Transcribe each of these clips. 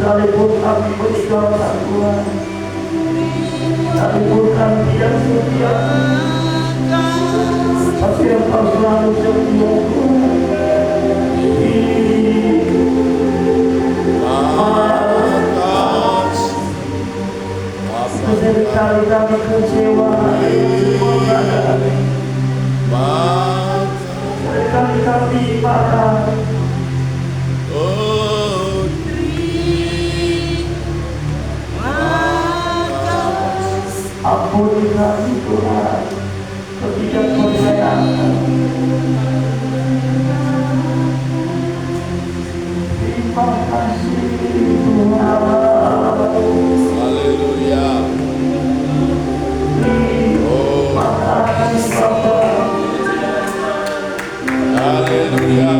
sekalipun kami meninggalkan Tuhan, sekalipun kami tidak setia, tapi Engkau selalu setia Tuhan. Seringkali kami kecewa, seringkali kami marah. Ampuni kami Tuhan, ketidakpercayaan. Terima kasih Tuhan. Haleluya. Terima kasih Bapa. Haleluya.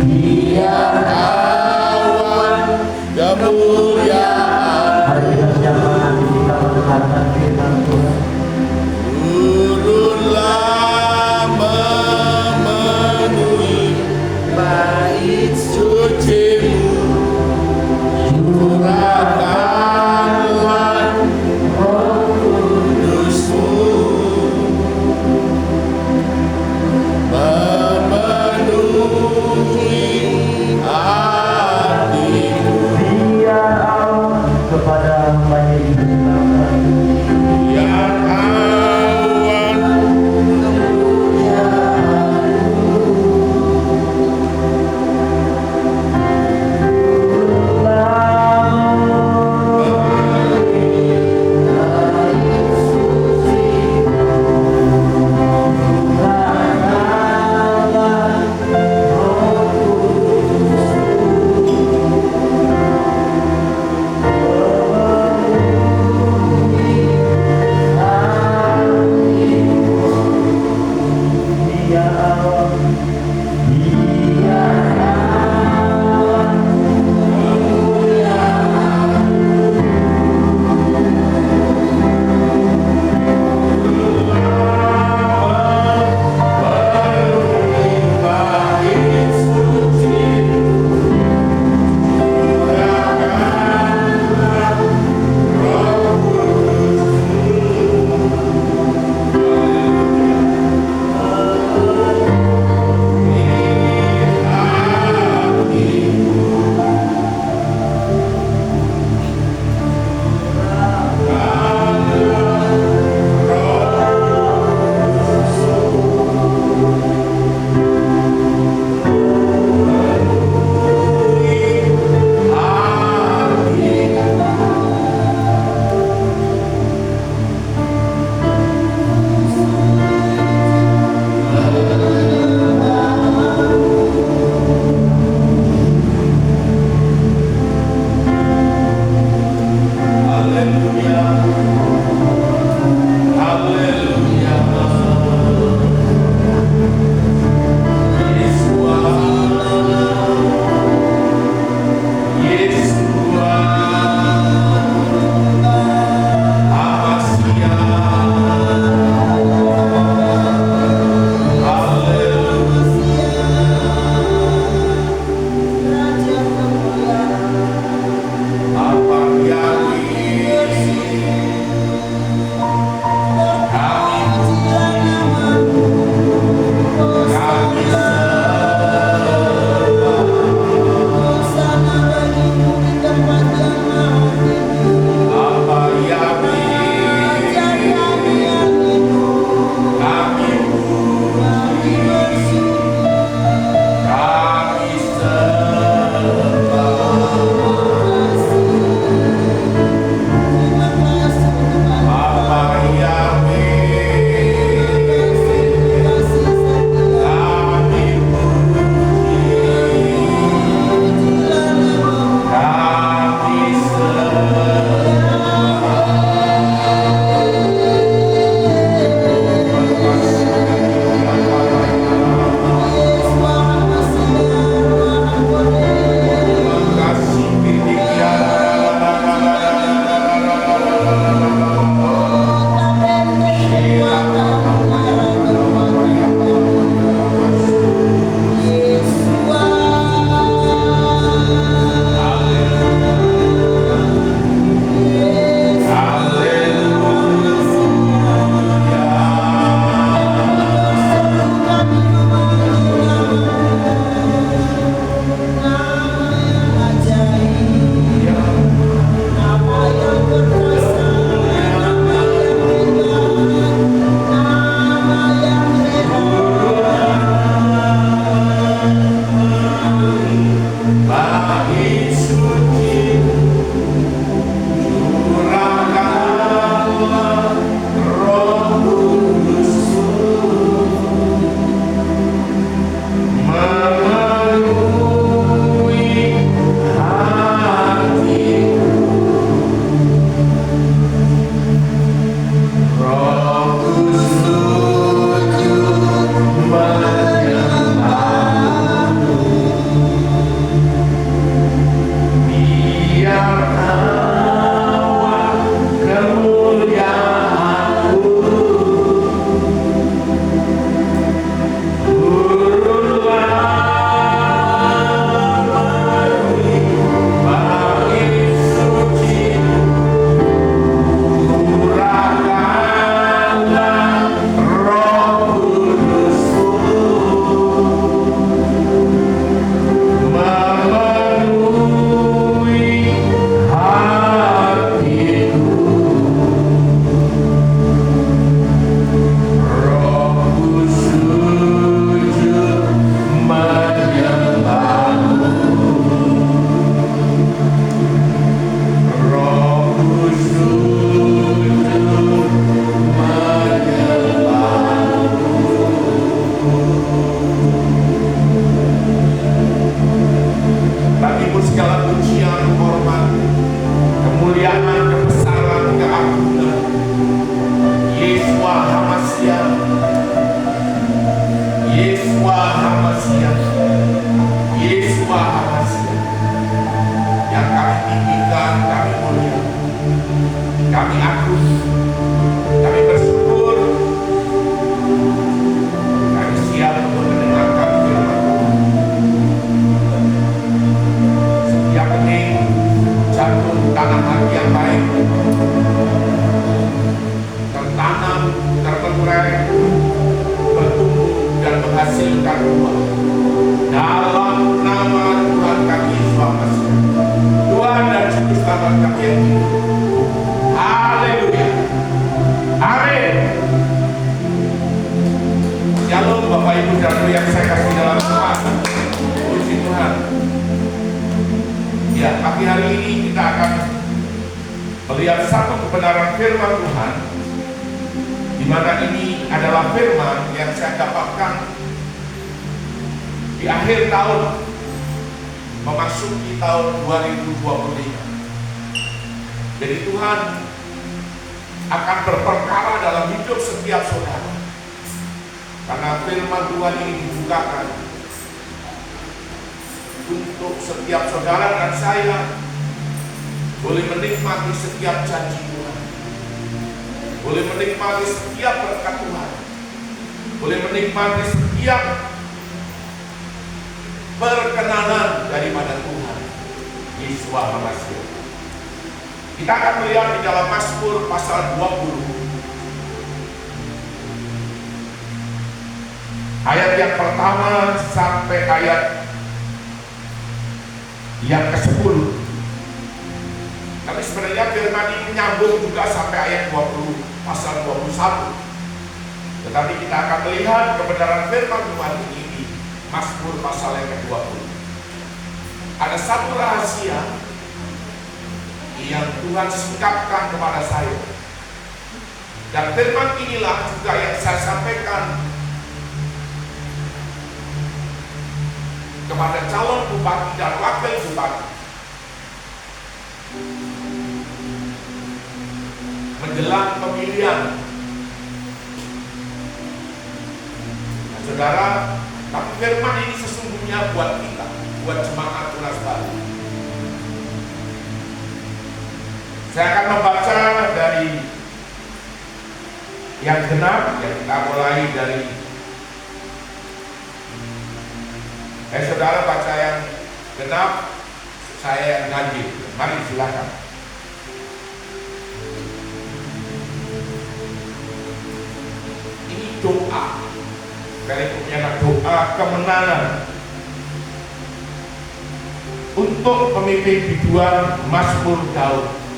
biar awan kemuliaan Mari kita siapkan hati kita mendengarkan firman Tuhan. turunlah memenuhi bait sucimu, curahkanlah Roh Kudusmu, memenuhi Mahasia, Yesus Maha Mahasia, yang kami tinggikan, kami mulia, kami agung, kami bersyukur, kami siap untuk mendengarkan firman Tuhan. Setiap benih jatuh di tanah hati yang baik, tertanam, terbentuk, bertumbuh dan menghasilkan buah. Dalam nama Tuhan kami Yesus Kristus, Tuhan dan Juru Selamat kami yang hidup. Haleluya. Amin. Shalom Bapak Ibu dan yang saya kasih dalam Tuhan. Puji Tuhan. Ya, pagi hari ini kita akan melihat satu kebenaran firman Tuhan, di mana ini adalah firman yang saya dapatkan di akhir tahun, memasuki tahun 2025. Jadi Tuhan akan berperkara dalam hidup setiap saudara, karena firman Tuhan ini dibukakan untuk setiap saudara dan saya boleh menikmati setiap janji Tuhan, boleh menikmati setiap berkat Tuhan, boleh menikmati setiap perkenanan daripada Tuhan Yesus Mahasia. Kita akan melihat di dalam Mazmur pasal 20 ayat yang pertama sampai ayat yang ke-10. Tapi sebenarnya firman ini nyambung juga sampai ayat 20 pasal 21. Tetapi kita akan melihat kebenaran firman Tuhan ini di Mazmur pasal yang ke-20. Ada satu rahasia yang Tuhan singkapkan kepada saya, dan firman inilah juga yang saya sampaikan kepada calon bupati dan wakil bupati menjelang pemilihan. Nah, saudara, tapi firman ini sesungguhnya buat kita, buat jemaat Tunas Baru. Saya akan membaca dari yang genap, yang kita mulai dari saudara baca yang genap, saya yang ganjil. Mari silakan. Ini doa, berikutnya doa kemenangan untuk pemimpin biduan Mazmur Daud.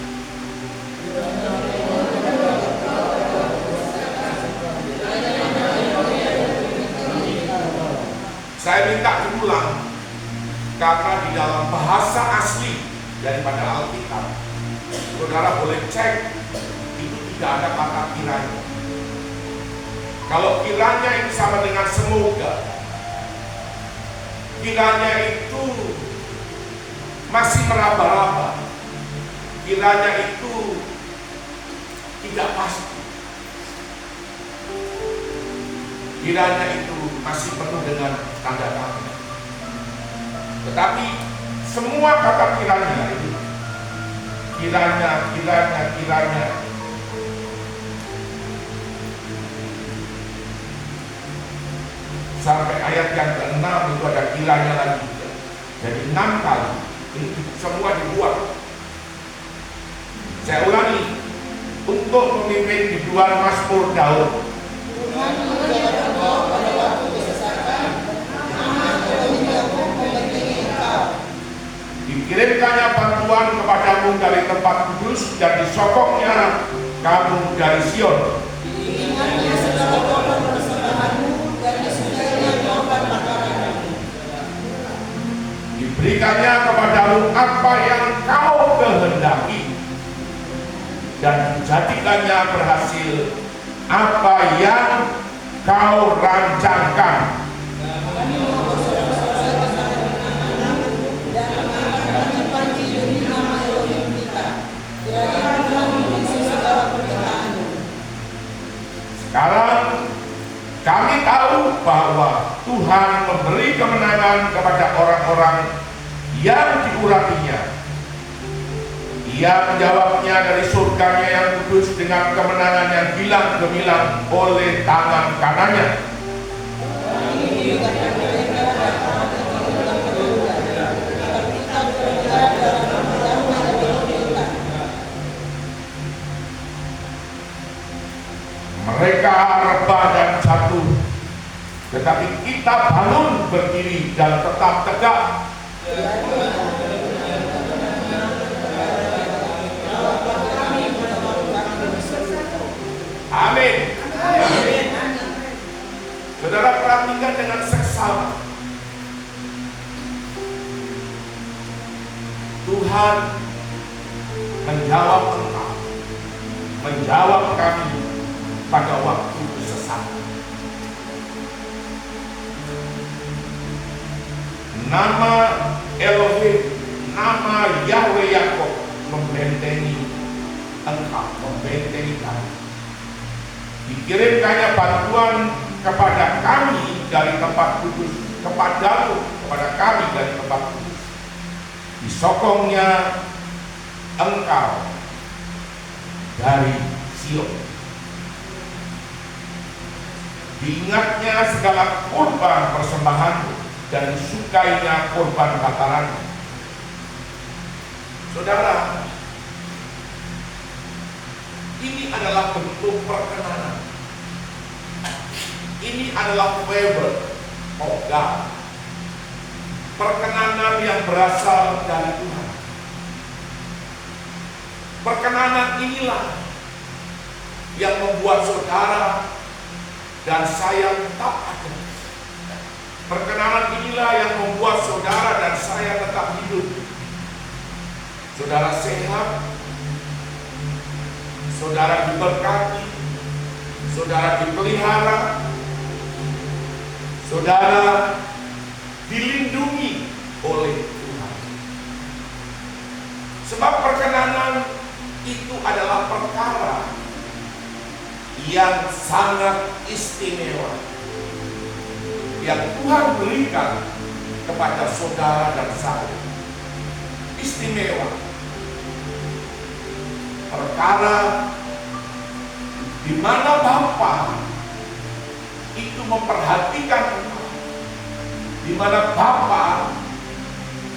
Saya minta diulang karena di dalam bahasa asli daripada Alkitab, saudara boleh cek, itu tidak ada kata kiranya. Kalau kiranya itu sama dengan semoga, kiranya itu masih meraba-raba, kiranya itu tidak pasti, kiranya itu masih penuh dengan tanda tanya. Tetapi semua kata kiranya itu, kiranya sampai ayat yang ke-6 itu ada kiranya lagi. Jadi 6 kali ini semua dibuat. Saya ulangi, untuk memimpin biduan Mazmur Daud. Dikirimkannya bantuan kepadamu dari tempat kudus, dan disokongnya kamu dari Sion. Diingatnya segala korban persembahanmu, dan disediakannya korban bakaran. Diberikannya kepadamu apa yang kau kehendaki, dan dijadikannya berhasil apa yang kau rancangkan. Sekarang kami tahu bahwa Tuhan memberi kemenangan kepada orang-orang yang diurapinya. Ia menjawabnya dari surganya yang kudus dengan kemenangan yang gilang gemilang oleh tangan kanannya. Mereka rebah dan jatuh, tetapi kita bangun berdiri dan tetap tegak. Amin. Saudara perhatikan dengan seksama. Tuhan menjawab engkau, menjawab kami pada waktu kesesakan. Nama Elohim, nama Yahweh Yakob membentengi engkau, membentengi kami. Dikirimkannya bantuan kepada kami dari tempat kudus, kepadamu, kepada kami dari tempat kudus. Disokongnya engkau dari Sion. Diingatnya segala korban persembahanmu dan disukainya korban bakaranmu. Saudara, ini adalah bentuk perkenanan. Ini adalah favor of God. Perkenanan yang berasal dari Tuhan. Perkenanan inilah yang membuat saudara dan saya tetap ada. Perkenanan inilah yang membuat saudara dan saya tetap hidup. Saudara sehat, saudara diberkati, saudara dipelihara, saudara dilindungi oleh Tuhan. Sebab perkenanan itu adalah perkara yang sangat istimewa yang Tuhan berikan kepada saudara dan saya. Istimewa. Perkara di mana Bapa itu memperhatikan engkau, di mana Bapa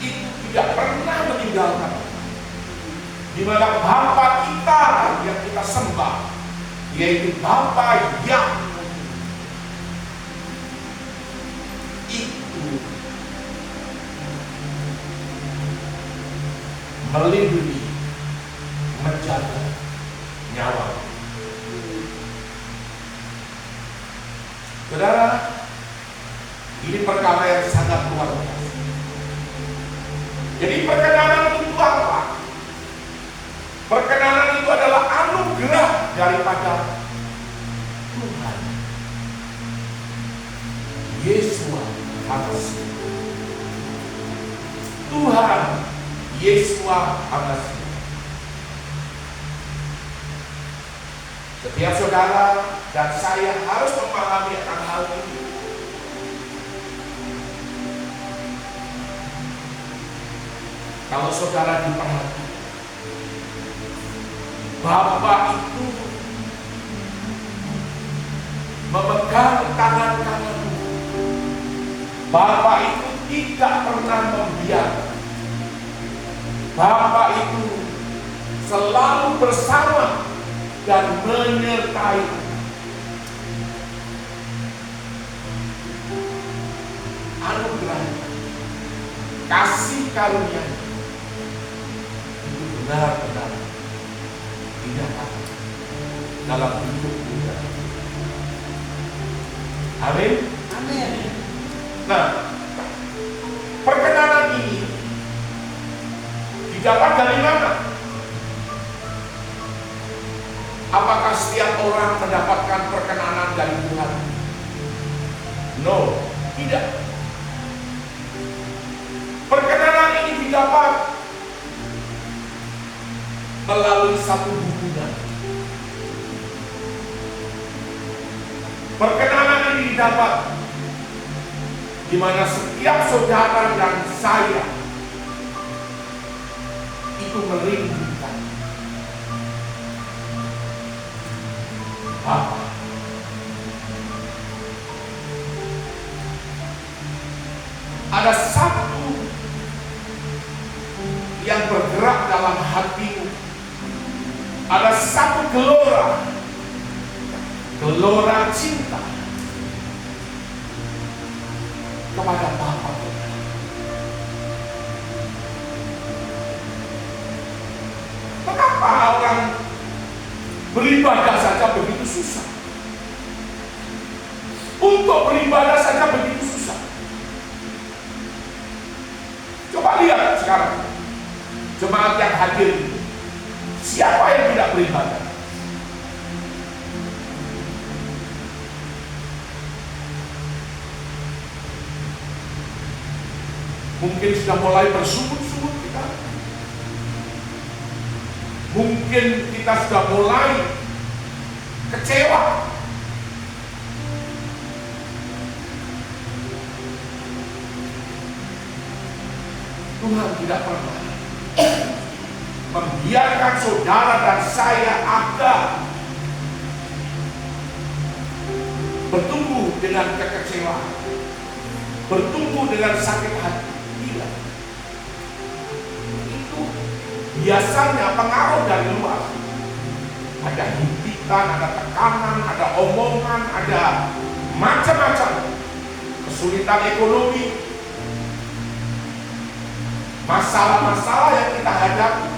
itu tidak pernah meninggalkan, di mana Bapa kita yang kita sembah, yaitu Bapa yang itu melindungi, menjaga nyawa. Saudara, ini perkara yang sangat luar biasa. Jadi perkenanan itu apa? Perkenanan itu adalah anugerah daripada Tuhan Yesus Hamasi. Tuhan Yesus Hamasi. Setiap saudara dan saya harus memahami akan hal ini. Kalau saudara diperhatikan, Bapa itu memegang tangan kananmu. Bapa itu tidak pernah membiarkan. Bapa itu selalu bersama dan menyertai. Anugerah, kasih karunia itu benar-benar dinyatakan dalam hidup kita. Amin. Amin. Nah, perkenanan ini didapat dari mana? Apakah setiap orang mendapatkan perkenanan dari Tuhan? No, tidak. Perkenanan ini didapat melalui satu hubungan. Perkenanan ini didapat di mana setiap saudara dan saya itu merindukan Bapa. Ada satu yang bergerak dalam hatimu. Ada satu gelora cinta kepada Bapa. Mengapa orang beribadah saja begitu susah? Untuk beribadah saja begitu susah. Coba lihat sekarang jemaat yang hadir ini. Siapa yang tidak beribadah? Mungkin sudah mulai bersungut-sungut kita. Mungkin kita sudah mulai kecewa. Tuhan tidak pernah membiarkan saudara dan saya agar bertumbuh dengan kekecewaan, bertumbuh dengan sakit hati. Tidak. Itu biasanya pengaruh dari luar. Ada himpitan, ada tekanan, ada omongan, ada macam-macam. Kesulitan ekonomi, masalah-masalah yang kita hadapi.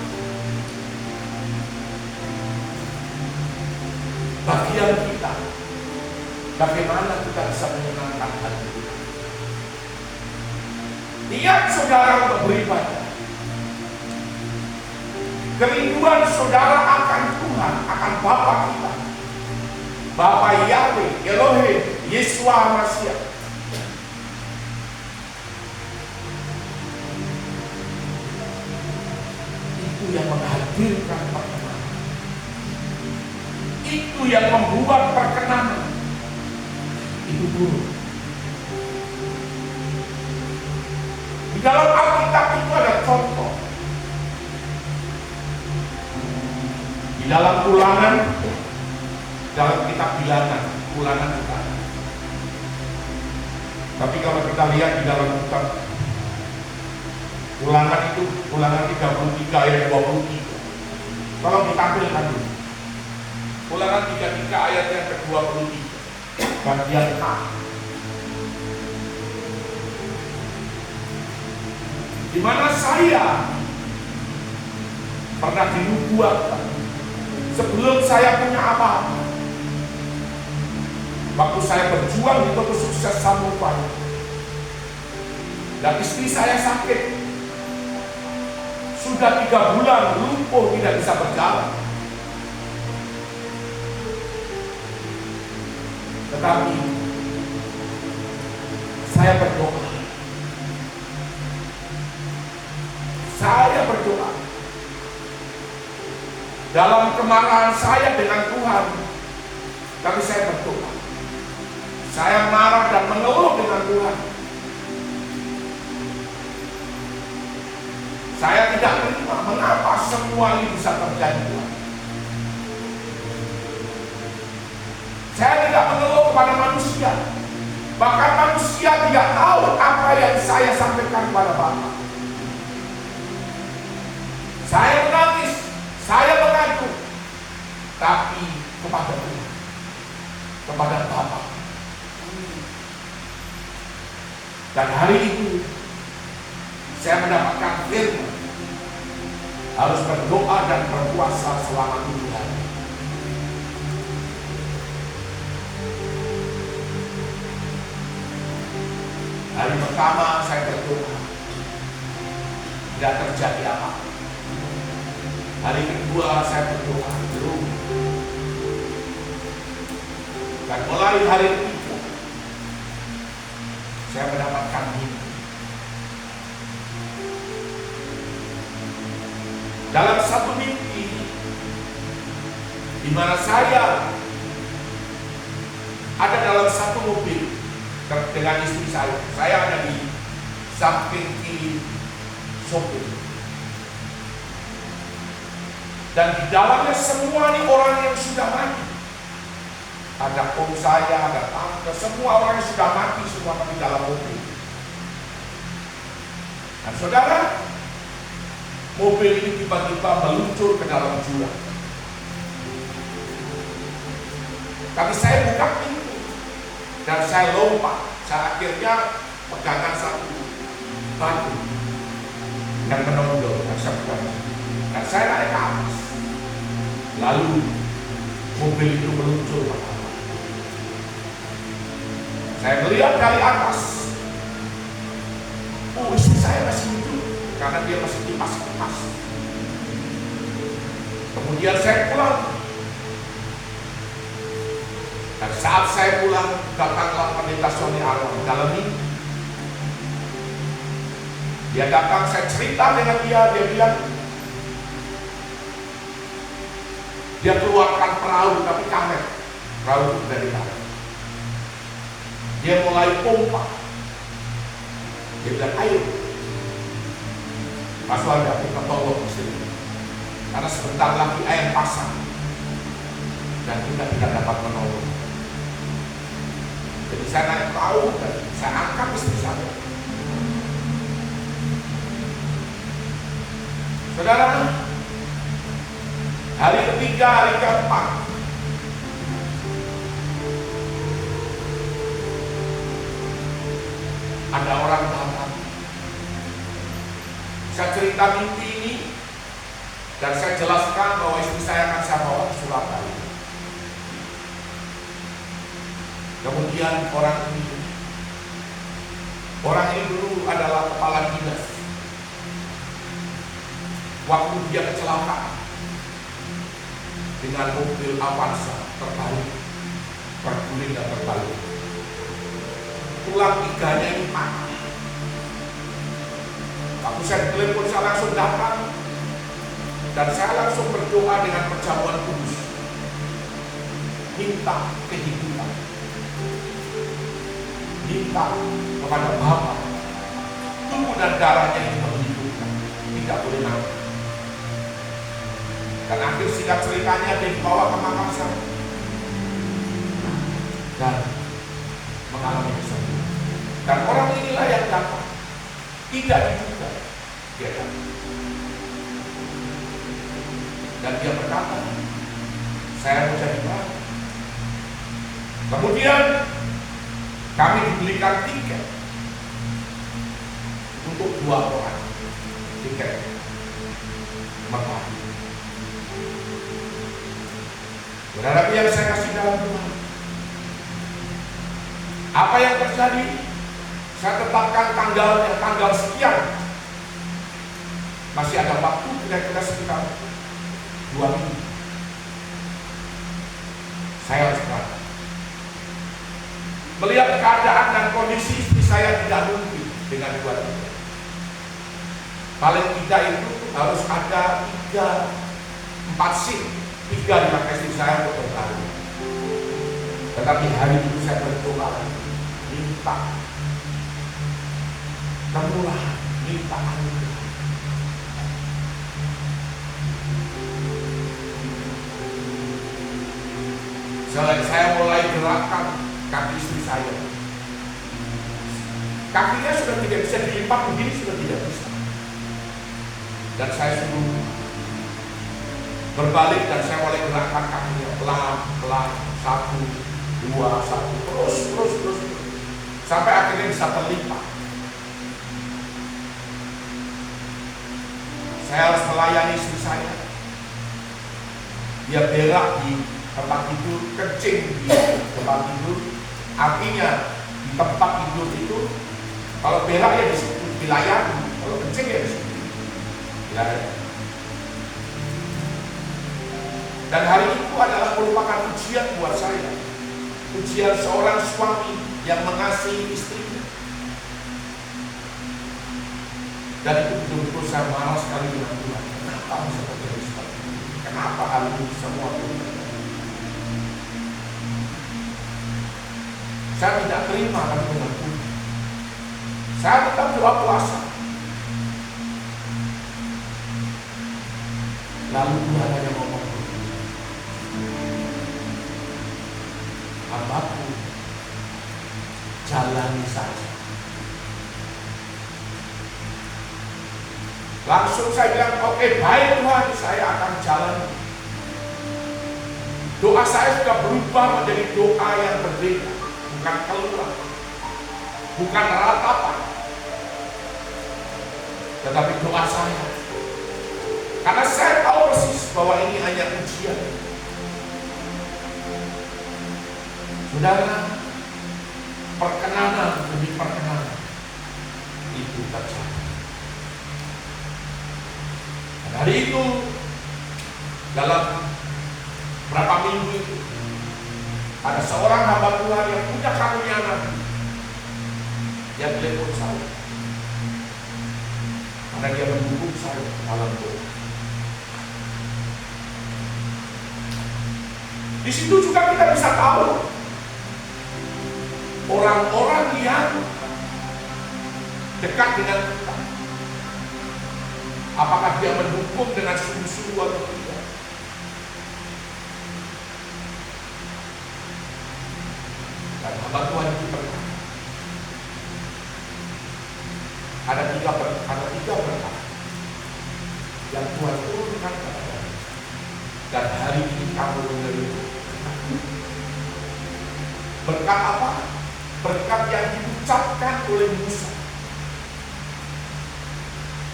Bagian kita, bagaimana kita bisa menyenangkan hati kita. Niat saudara untuk beribadah, kerinduan saudara akan Tuhan, akan Bapa kita, Bapa Yahweh, Elohim, Yeshua Mashiach. Itu yang menghadirkan perkenanan. Itu yang membuat perkenanan itu buruk. Di dalam Alkitab itu ada contoh. Di dalam Ulangan, dalam kitab Bilangan, Ulangan juga. Tapi kalau kita lihat di dalam kitab Ulangan itu, Ulangan 33 ayat 23. Tolong ditampilkan dulu. Ulangan 33 ayat yang ke-23. Bagian A. Di mana saya pernah dinubuatkan sebelum saya punya apa-apa. Waktu saya berjuang untuk kesuksesan upaya, dan istri saya sakit, sudah 3 bulan lumpuh, tidak bisa berjalan. Tetapi saya berdoa. Saya berdoa. Dalam kemarahan saya dengan Tuhan, tapi saya berdoa. Saya marah dan mengeluh dengan Tuhan. Saya tidak terima. Mengapa semua ini bisa terjadi, Tuhan? Saya tidak mengeluh kepada manusia. Bahkan manusia tidak tahu apa yang saya sampaikan kepada Bapa. Saya menangis, saya mengadu, tapi kepada Tuhan, kepada Bapa. Dan hari itu saya mendapatkan firman, harus berdoa dan berpuasa selama 7 hari. Hari pertama saya berdoa, tidak terjadi apa-apa. Hari kedua saya berdoa, belum. Dan mulai hari ketiga saya mendapatkan mimpi. Dalam satu mimpi, di mana saya ada dalam satu mobil dengan istri saya. Saya ada di samping kiri sopir. Dan di dalamnya semua nih orang yang sudah mati. Ada om saya, ada tante, semua orang yang sudah mati semua di dalam mobil. Dan saudara, mobil ini tiba-tiba meluncur ke dalam jurang. Tapi saya buka pintu dan saya lompat. Saya akhirnya pegangan satu batu yang menonjol dan saya pegang. Dan saya naik ke atas. Lalu mobil itu meluncur ke bawah. Saya melihat dari atas. Oh, istri saya masih hidup karena dia masih kipas-kipas. Kemudian saya pulang. Dan saat saya pulang, datanglah pendeta Sony Arwan dalam mimpi. Dia datang, saya cerita dengan dia bilang, dia keluarkan perahu tapi karet. Perahu itu dari karet. Dia mulai pompa. Dia bilang, ayo Mas Wanda, kita tolong di sini. Karena sebentar lagi air pasang dan kita tidak dapat menolong. Jadi saya naik perahu dan saya angkat istri saya. Saudara, hari ketiga, hari keempat, ada orang datang. Saya cerita mimpi ini dan saya jelaskan bahwa istri saya akan saya bawa ke Surabaya. Kemudian orang ini dulu adalah kepala dinas. Waktu dia kecelakaan dengan mobil Avanza terbalik, berguling dan terbalik, tulang iganya ini patah. Waktu saya telepon, saya langsung datang dan saya langsung berdoa dengan perjamuan kudus, minta kehidupan, minta kepada Bapa tubuh dan darahnya itu menghidupkan, tidak boleh mati. Dan akhir singkat ceritanya dia dibawa ke Makassar dan mengalami kesembuhan. Dan orang inilah yang datang, tidak diduga dia datang. Dan dia berkata, saya mau jadi baik. Kemudian kami dibelikan tiket untuk 2 orang, tiket Mekah. Saudara yang saya kasih dalam Tuhan, apa yang terjadi? Saya tetapkan tanggalnya, tanggal sekian. Masih ada waktu kira-kira sekitar 2 minggu. Saya harus berangkat. Melihat keadaan dan kondisi istri saya tidak mungkin dengan 2 tiket. Paling tidak itu harus ada 3-4 SIM. 3 dipakai istri saya untuk berlari. Tetapi hari itu saya berdoa, minta kemurahan, minta anugerah. Saya mulai gerakkan kaki istri saya. Kakinya sudah tidak bisa dilipat begini, sudah tidak bisa. Dan saya suruh berbalik dan saya mulai gerakkan kakinya pelan-pelan, 1, 2, 1, terus sampai akhirnya bisa terlipat. Saya harus melayani istri saya. Dia berak di tempat tidur, kencing di tempat tidur. Artinya di tempat tidur itu kalau berak ya di situ dilayani, kalau kencing ya di situ dilayani. Dan hari itu adalah merupakan ujian buat saya. Ujian seorang suami yang mengasihi istrinya. Dan itu betul-betul saya marah sekali dengan Tuhan. Kenapa bisa terjadi seperti ini? Kenapa hal ini semua terjadi? Saya tidak terima tapi dengan puji. Saya tetap doa puasa. Lalu Tuhan hanya ngomong, hambaku, jalani saja. Langsung saya bilang, oke, baik Tuhan, saya akan jalani. Doa saya sudah berubah menjadi doa yang berbeda. Bukan keluar, bukan ratapan, tetapi doa saya. Karena saya tahu persis bahwa ini hanya ujian. Saudara, perkenanan demi perkenanan itu terjadi. Dan hari itu, dalam berapa minggu itu, ada seorang hamba Tuhan yang punya karunia nabi yang telepon saya. Karena dia mendukung saya dalam doa. Di situ juga kita bisa tahu orang-orang yang dekat dengan kita, apakah dia mendukung dengan sungguh-sungguh atau tidak. Dan hamba Tuhan itu berkata, ada tiga berkat yang Tuhan turunkan kepada kami. Dan hari ini kamu menerima. Berkat apa? Berkat yang diucapkan oleh Musa.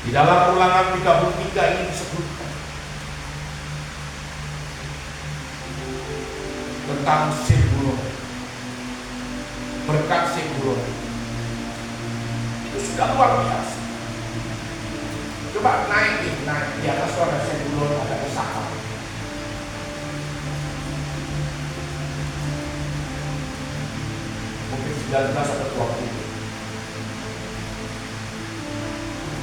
Di dalam Ulangan 33 ini disebutkan tentang Zebulon. Berkat Zebulon itu sudah luar biasa. Coba naik di atas suara Zebulon, ada Isakar. Mungkin 19 atau 20.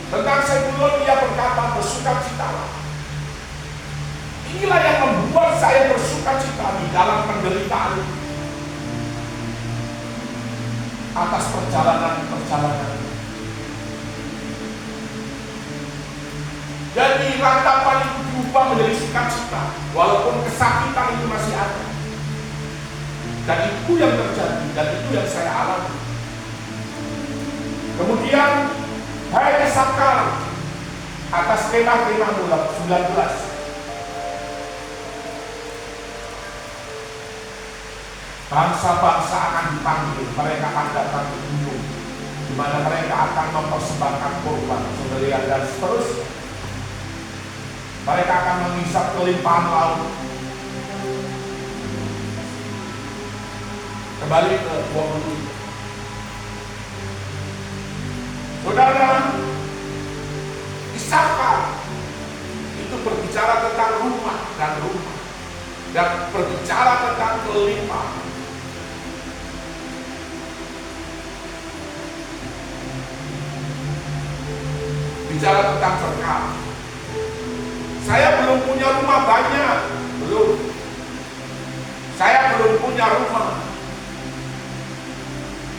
Tentang Zebulon dia berkata, bersukacitalah. Inilah yang membuat saya bersukacita di dalam penderitaan atas perjalanan. Jadi ratapan itu berubah menjadi sukacita, walaupun kesakitan itu masih ada. Dan itu yang terjadi, dan itu yang saya alami. Kemudian, hai Isakar, atas tema-tema mulai 19. Bangsa-bangsa akan dipanggil, mereka akan datang ke gunung, di mana mereka akan mempersembahkan korban, sembelihan dan seterusnya. Mereka akan menghisap kelimpahan laut. Kembali ke 20. Saudara, Isakar itu berbicara tentang rumah dan berbicara tentang kelimpahan. Bicara tentang berkat. Saya belum punya rumah banyak, belum. Saya belum punya rumah.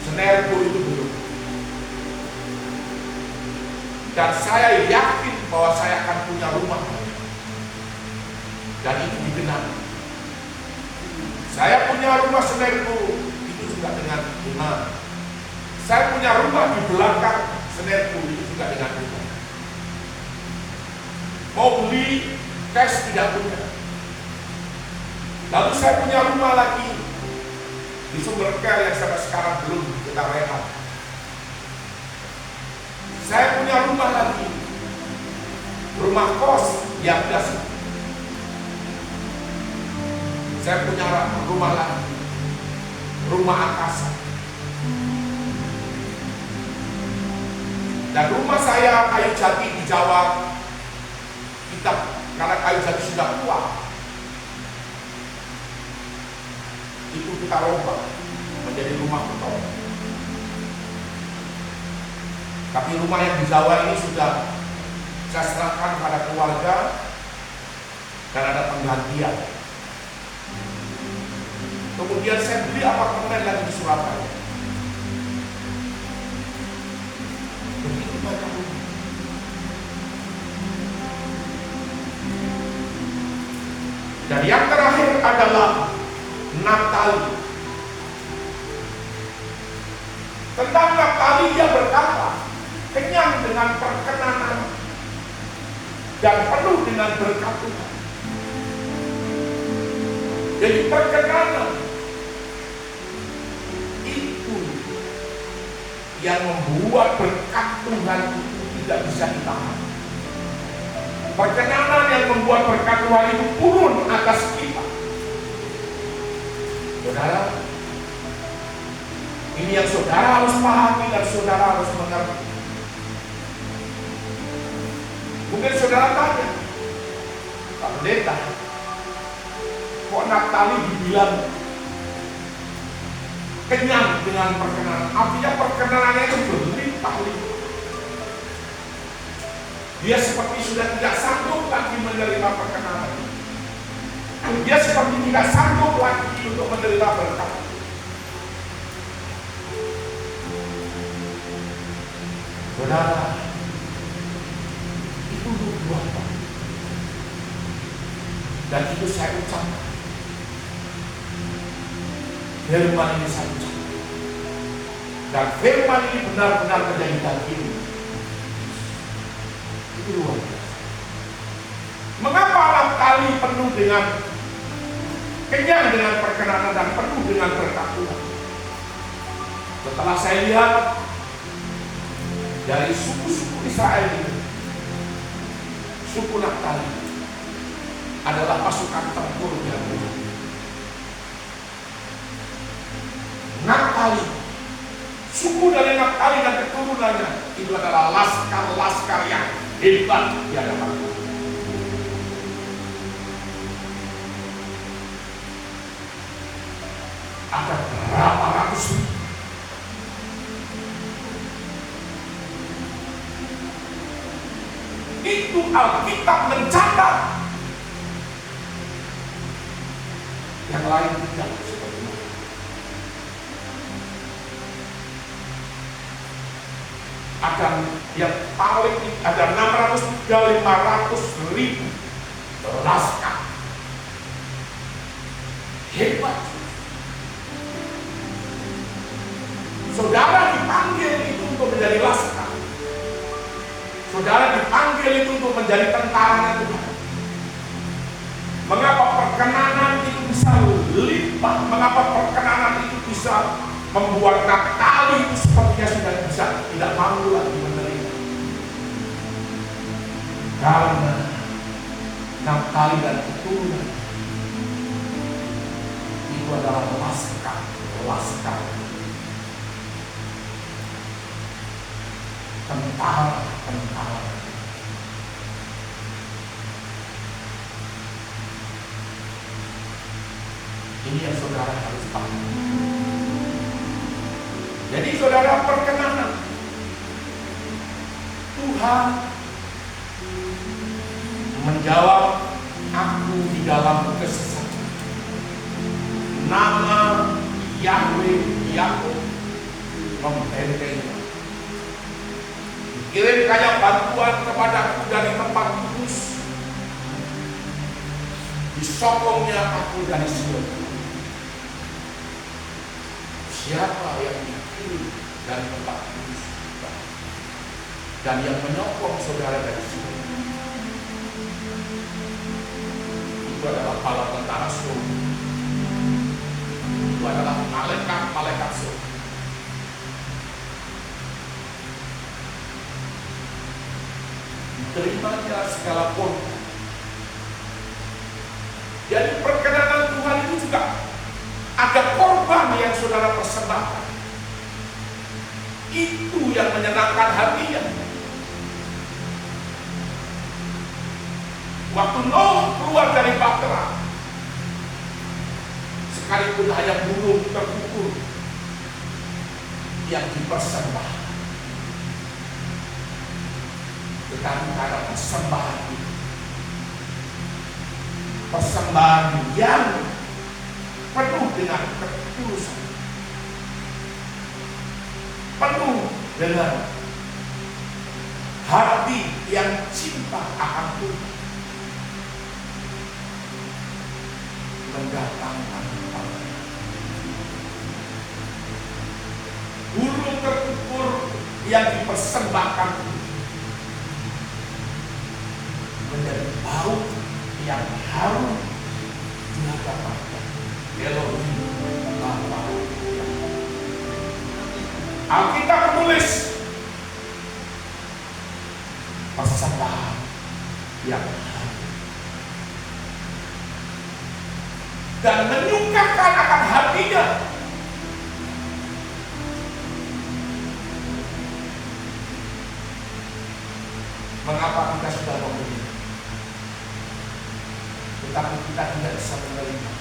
Senerbu itu belum. Dan saya yakin bahwa saya akan punya rumah. Dan itu digenapi. Saya punya rumah Senerbu, itu juga dengan iman. Saya punya rumah di belakang Senerbu, itu juga dengan iman. Mau beli, cash tidak punya. Lalu saya punya rumah lagi di Sumberkel yang sampai sekarang belum kita rehat. Saya punya rumah lagi, rumah kos yang biasa. Saya punya rumah lagi, rumah angkasa. Dan rumah saya kayu jati di Jawa, karena kayu jati sudah tua, itu kita rombak menjadi rumah beton. Tapi rumah yang di Jawa ini sudah saya serahkan pada keluarga dan ada penggantian. Kemudian saya beli apartemen lagi di Surabaya. Dan yang terakhir adalah Naftali. Tentang Naftali dia berkata, kenyang dengan perkenanan dan penuh dengan berkat Tuhan. Jadi perkenanan itu yang membuat berkat Tuhan itu tidak bisa ditahan. Perkenanan yang membuat berkat Tuhan itu turun atas kita. Saudara, ini yang saudara harus pahami dan saudara harus mengerti. Mungkin saudara tanya, Pak Pendeta, kok Naftali dibilang kenyang dengan perkenanan? Artinya perkenanannya itu berlimpah-limpah. Dia seperti sudah tidak sanggup lagi menerima perkenanan. Dia seperti tidak sanggup lagi untuk menerima berkat. Saudara, itu nubuatan. Dan itu saya ucapkan. Firman ini saya ucapkan. Dan firman ini benar-benar menjadi daging. Itu luar biasa. Mengapa Naftali penuh dengan kenyang dengan perkenanan dan penuh dengan berkat Tuhan? Setelah saya lihat dari suku-suku Israel ini, suku Naftali adalah pasukan tempur yang mulia. Naftali, suku dari Naftali dan keturunannya itu adalah laskar-laskar yang hebat di hadapan Tuhan. Ada berapa ratus ribu. Itu Alkitab mencatat. Yang lain tidak seperti itu. Ada yang paling ada 600 hingga 500 ribu laskar. Hebat. Saudara dipanggil itu untuk menjadi laskar. Saudara dipanggil itu untuk menjadi tentara Tuhan. Mengapa perkenanan itu bisa limpah? Mengapa perkenanan itu bisa membuat Naftali itu sepertinya sudah bisa tidak mampu lagi menerima? Karena Naftali dan keturunan itu adalah laskar, tentara. Ini yang saudara harus paham. Jadi saudara, perkenanan Tuhan menjawab aku di dalam kesesatan. Nama Yahweh Yakub membentengi. Kirim kayak bantuan kepadaku dari tempat kudus. Disokongnya aku dari Sion. Siapa yang dikirim dari tempat kudus dan yang menyokong saudara dari Sion? Itu adalah bala tentara surga. Itu adalah malaikat surga. Terimanya segala korban. Jadi perkenanan Tuhan itu juga ada korban yang saudara persembahkan. Itu yang menyenangkan hatinya. Waktu Nuh keluar dari bahtera, sekalipun hanya burung terkukur yang dipersembahkan, tetapi karena persembahan yang penuh dengan ketulusan, penuh dengan hati yang cinta akan Tuhan, mendatangkan panen. Burung terukur yang dipersembahkan menjadi bau yang harum di hadapan Elohim Bapa. Alkitab menulis persembahan yang harum dan menyukakan akan hatinya. Mengapa kita sudah memberi, tetapi kita tidak bisa menerima?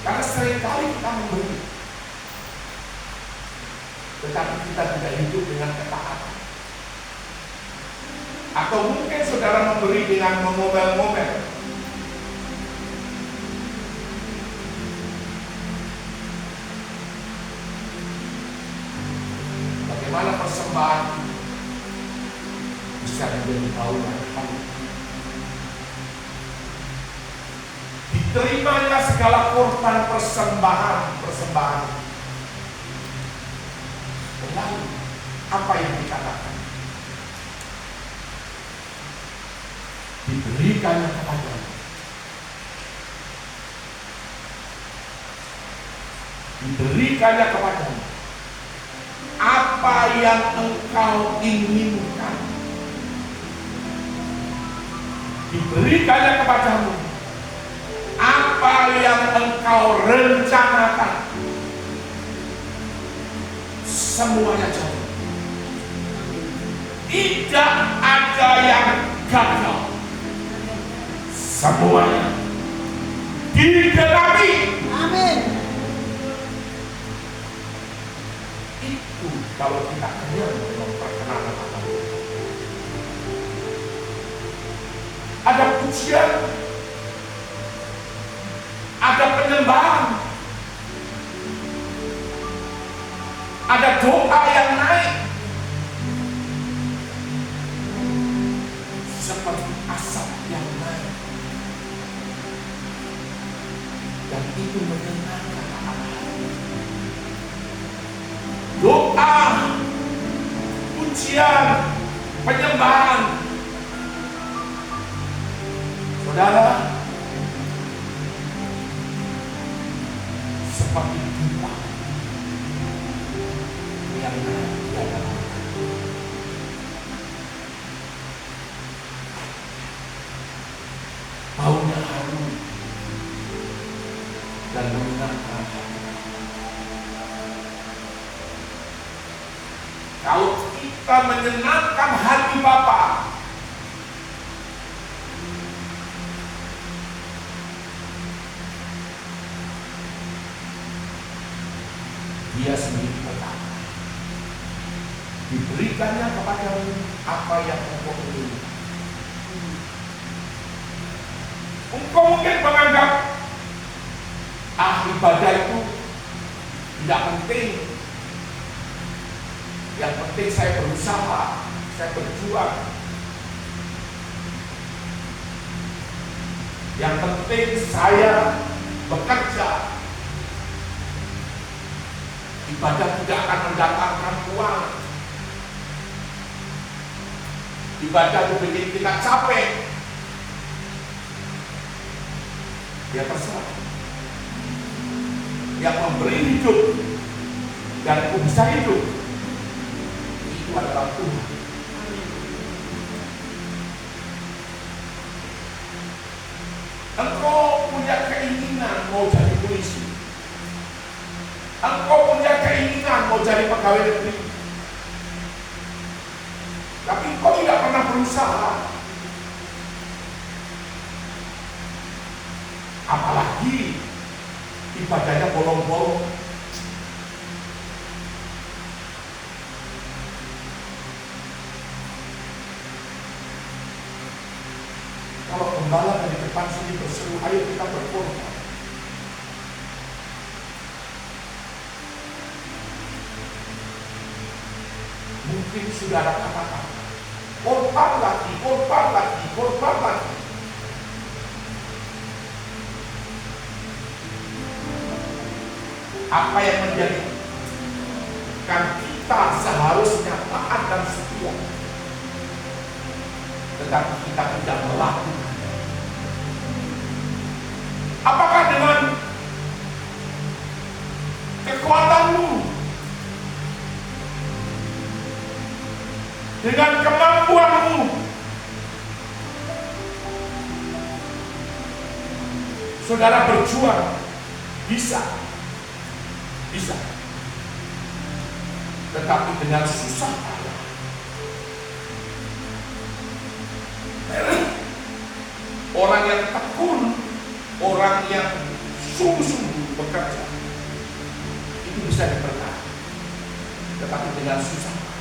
Karena seringkali kita memberi, tetapi kita tidak hidup dengan ketaatan. Atau mungkin saudara memberi dengan mengomel-ngomel. Bagaimana persembahan bisa menjadi bauan harum? Diterimanya segala korban persembahan. Lalu apa yang dikatakan? Diberikannya kepadamu. Diberikannya kepadamu apa yang engkau inginkan. Diberikannya kepadamu apa yang engkau rencanakan. Semuanya jadi. Tidak ada yang gagal. Semuanya digenapi. Amin. Itu kalau kita kenyang memperkenalkan Allah. Ada pujian, ada penyembahan, ada doa yang naik seperti asap yang naik, dan itu menyenangkan Allah. Doa, pujian, penyembahan, saudara, seperti dupa yang naik di hadapan. Baunya harum dan menyenangkan hati. Kalau kita menyenangkan hati Bapa, Dia sendiri berkata, diberikannya kepadamu apa yang engkau inginkan. Engkau mungkin menganggap ibadah itu tidak penting. Yang penting saya berusaha, saya berjuang. Yang penting saya bekerja. Ibadah tidak akan mendatangkan uang. Ibadah itu bikin kita capek. Ya terserah. Yang memberi hidup dan aku bisa hidup, itu adalah Tuhan. Engkau punya keinginan mau jadi polisi. Engkau punya keinginan mau jadi pegawai negeri. Tapi engkau tidak pernah berusaha. Apalagi ibadahnya bolong-bolong. Kalau gembala dari depan sini berseru, ayo kita berkorban. Mungkin saudara katakan, korban lagi, korban lagi, korban lagi. Apa yang menjadikan kita seharusnya taat dan setia, tetapi kita tidak melakukan? Apakah dengan kekuatanmu, dengan kemampuanmu, saudara berjuang? Bisa. Tetapi dengan susah payah. Orang yang tekun, orang yang sungguh-sungguh bekerja, itu bisa dipertahankan. Tetapi dengan susah payah.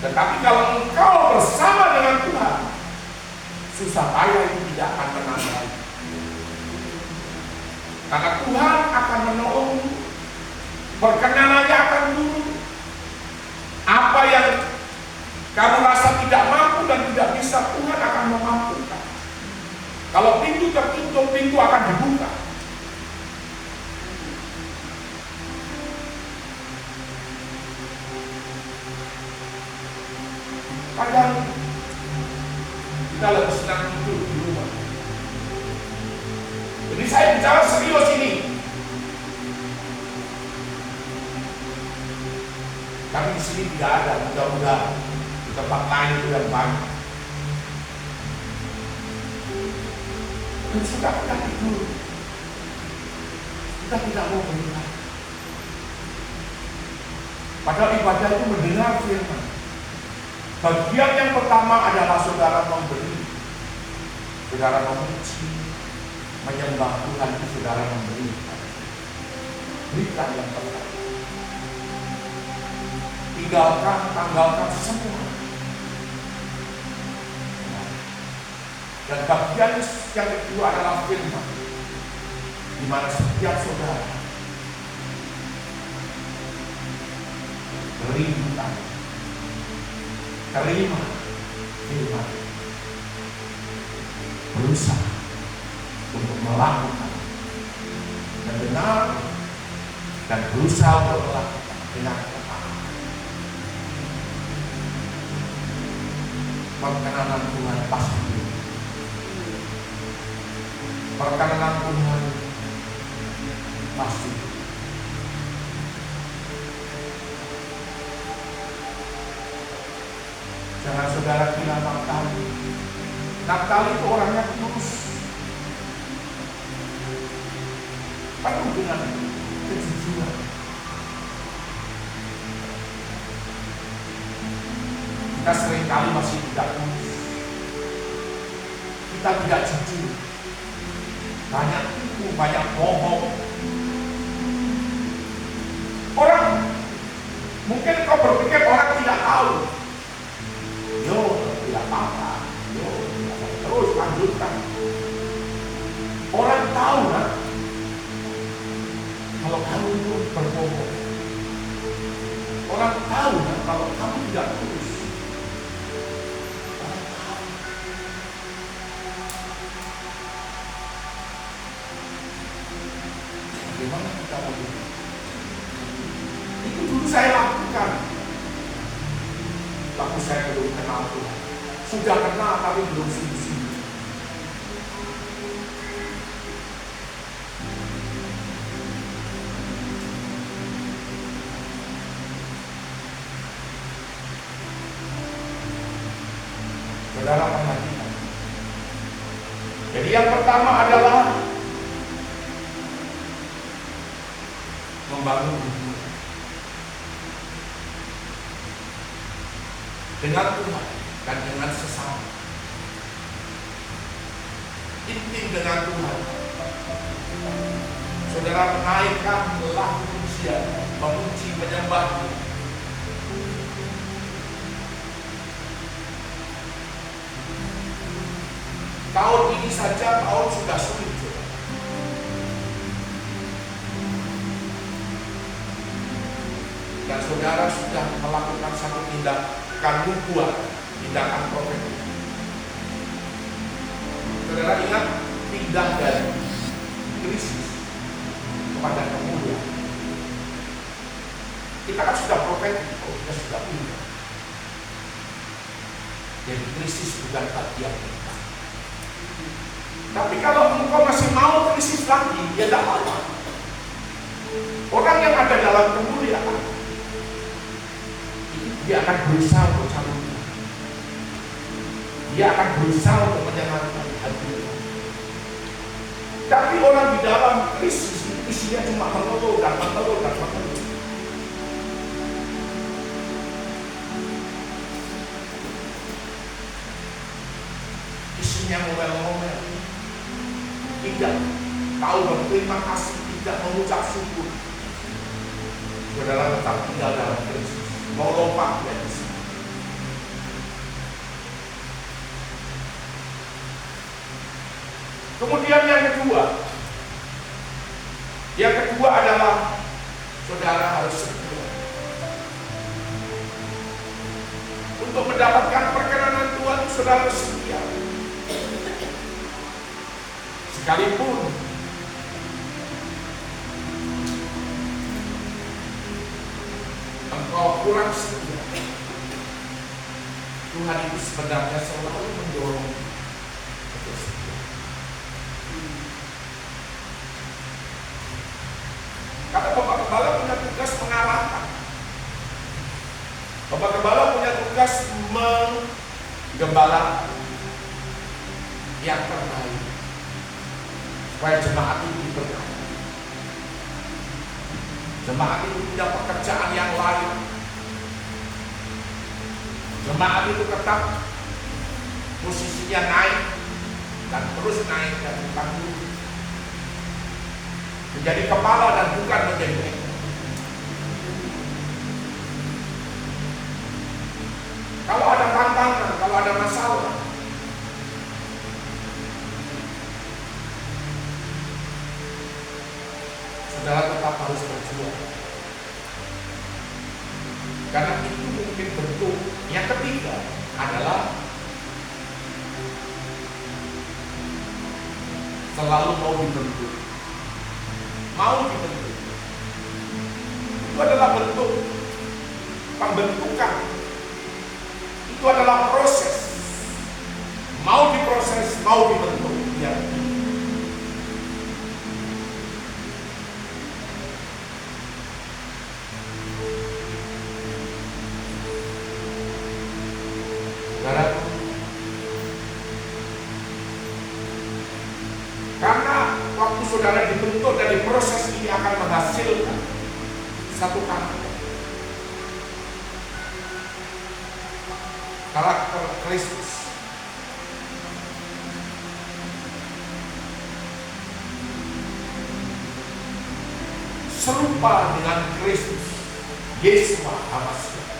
Tetapi kalau engkau bersama dengan Tuhan, susah payah itu tidak akan pernah ada. Karena Tuhan akan menolongmu, perkenanannya akan turun. Apa yang kamu rasa tidak mampu dan tidak bisa, Tuhan akan memampukan. Kalau pintu tertutup, pintu akan dibuka. Kadang kita lebih senang tidur di rumah. Jadi saya bicara serius ini. Tapi di sini tidak ada, mudah-mudahan di tempat lain itu yang banyak. Dan sudah kita tidur, kita tidak mau beribadah. Padahal ibadah itu mendengar firman. Bagian yang pertama adalah saudara memberi, saudara memuji, menyembah Tuhan itu saudara memberi. Berikan yang pertama. Tanggalkan semua. Dan bagian yang kedua adalah firman, di mana setiap saudara beriman, terima firman, berusaha untuk melakukan dan benar, dan berusaha untuk melakukan dengan perkenanan Tuhan pasti. Perkenanan Tuhan pasti. Jangan saudara kira Naftali. Naftali itu orangnya tulus, penuh dengan kejujuran. Kita seringkali masih tidak tulus. Kita tidak jujur. Banyak tipu, banyak bohong. Orang, mungkin kau berpikir orang tidak tahu. Yo, tidak apa-apa. Yo, tidak apa-apa. Terus lanjutkan. Orang tahu kan, kalau kamu itu berbohong. Orang tahu kan, kalau kamu tidak tulus. Bagaimana kita mau hidup? Itu dulu saya lakukan. Waktu saya belum kenal Tuhan. Sudah kenal tapi belum sungguh-sungguh. Saudara perhatikan. Jadi yang pertama adalah membangun hubungan dengan Tuhan dan dengan sesama. Intim dengan Tuhan. Saudara menaikkan lagu pujian, memuji, menyembah Tuhan. Tahun ini saja tahun sudah sulit. Dan saudara sudah melakukan satu tindak tindakan nubuat, tindakan profetik. Saudara ingat, pindah dari krisis kepada kemuliaan. Kita kan sudah profetik, kita sudah pindah. Jadi krisis bukan bagian kita. Tapi kalau engkau masih mau krisis lagi, ya tidak apa-apa. Orang yang ada dalam kemuliaan, dia akan berusaha untuk cari. Dia akan berusaha untuk menyenangkan hati. Tapi orang di dalam krisis, isinya cuma mengeluh dan mengeluh dan mengeluh. Isinya ngomel-ngomel, tidak tahu berterima kasih, tidak mengucap syukur. Saudara tetap tinggal dalam krisis, mau lompat ya bisa. Kemudian yang kedua adalah saudara harus setia. Untuk mendapatkan perkenanan Tuhan, saudara harus setia. Sekalipun engkau kurang setia, Tuhan itu sebenarnya selalu mendorong untuk setia. Karena Bapak Gembala punya tugas mengarahkan. Bapak Gembala punya tugas menggembala yang terbaik supaya jemaat itu diberkati. Jemaat itu punya pekerjaan yang lain. Jemaat itu tetap posisinya naik dan terus naik dan bukan turun. Menjadi kepala dan bukan menjadi ekor. Kalau ada tantangan, kalau ada masalah, saudara tetap harus berjuang. Karena itu mungkin bentuk. Yang ketiga adalah selalu mau dibentuk. Mau dibentuk. Itu adalah bentuk pembentukan. Itu adalah proses. Mau diproses, mau dibentuk. Ya. Karena waktu saudara dibentuk dari proses ini akan menghasilkan satu karakter Kristus. Serupa dengan Kristus, Yesua Hamasiah.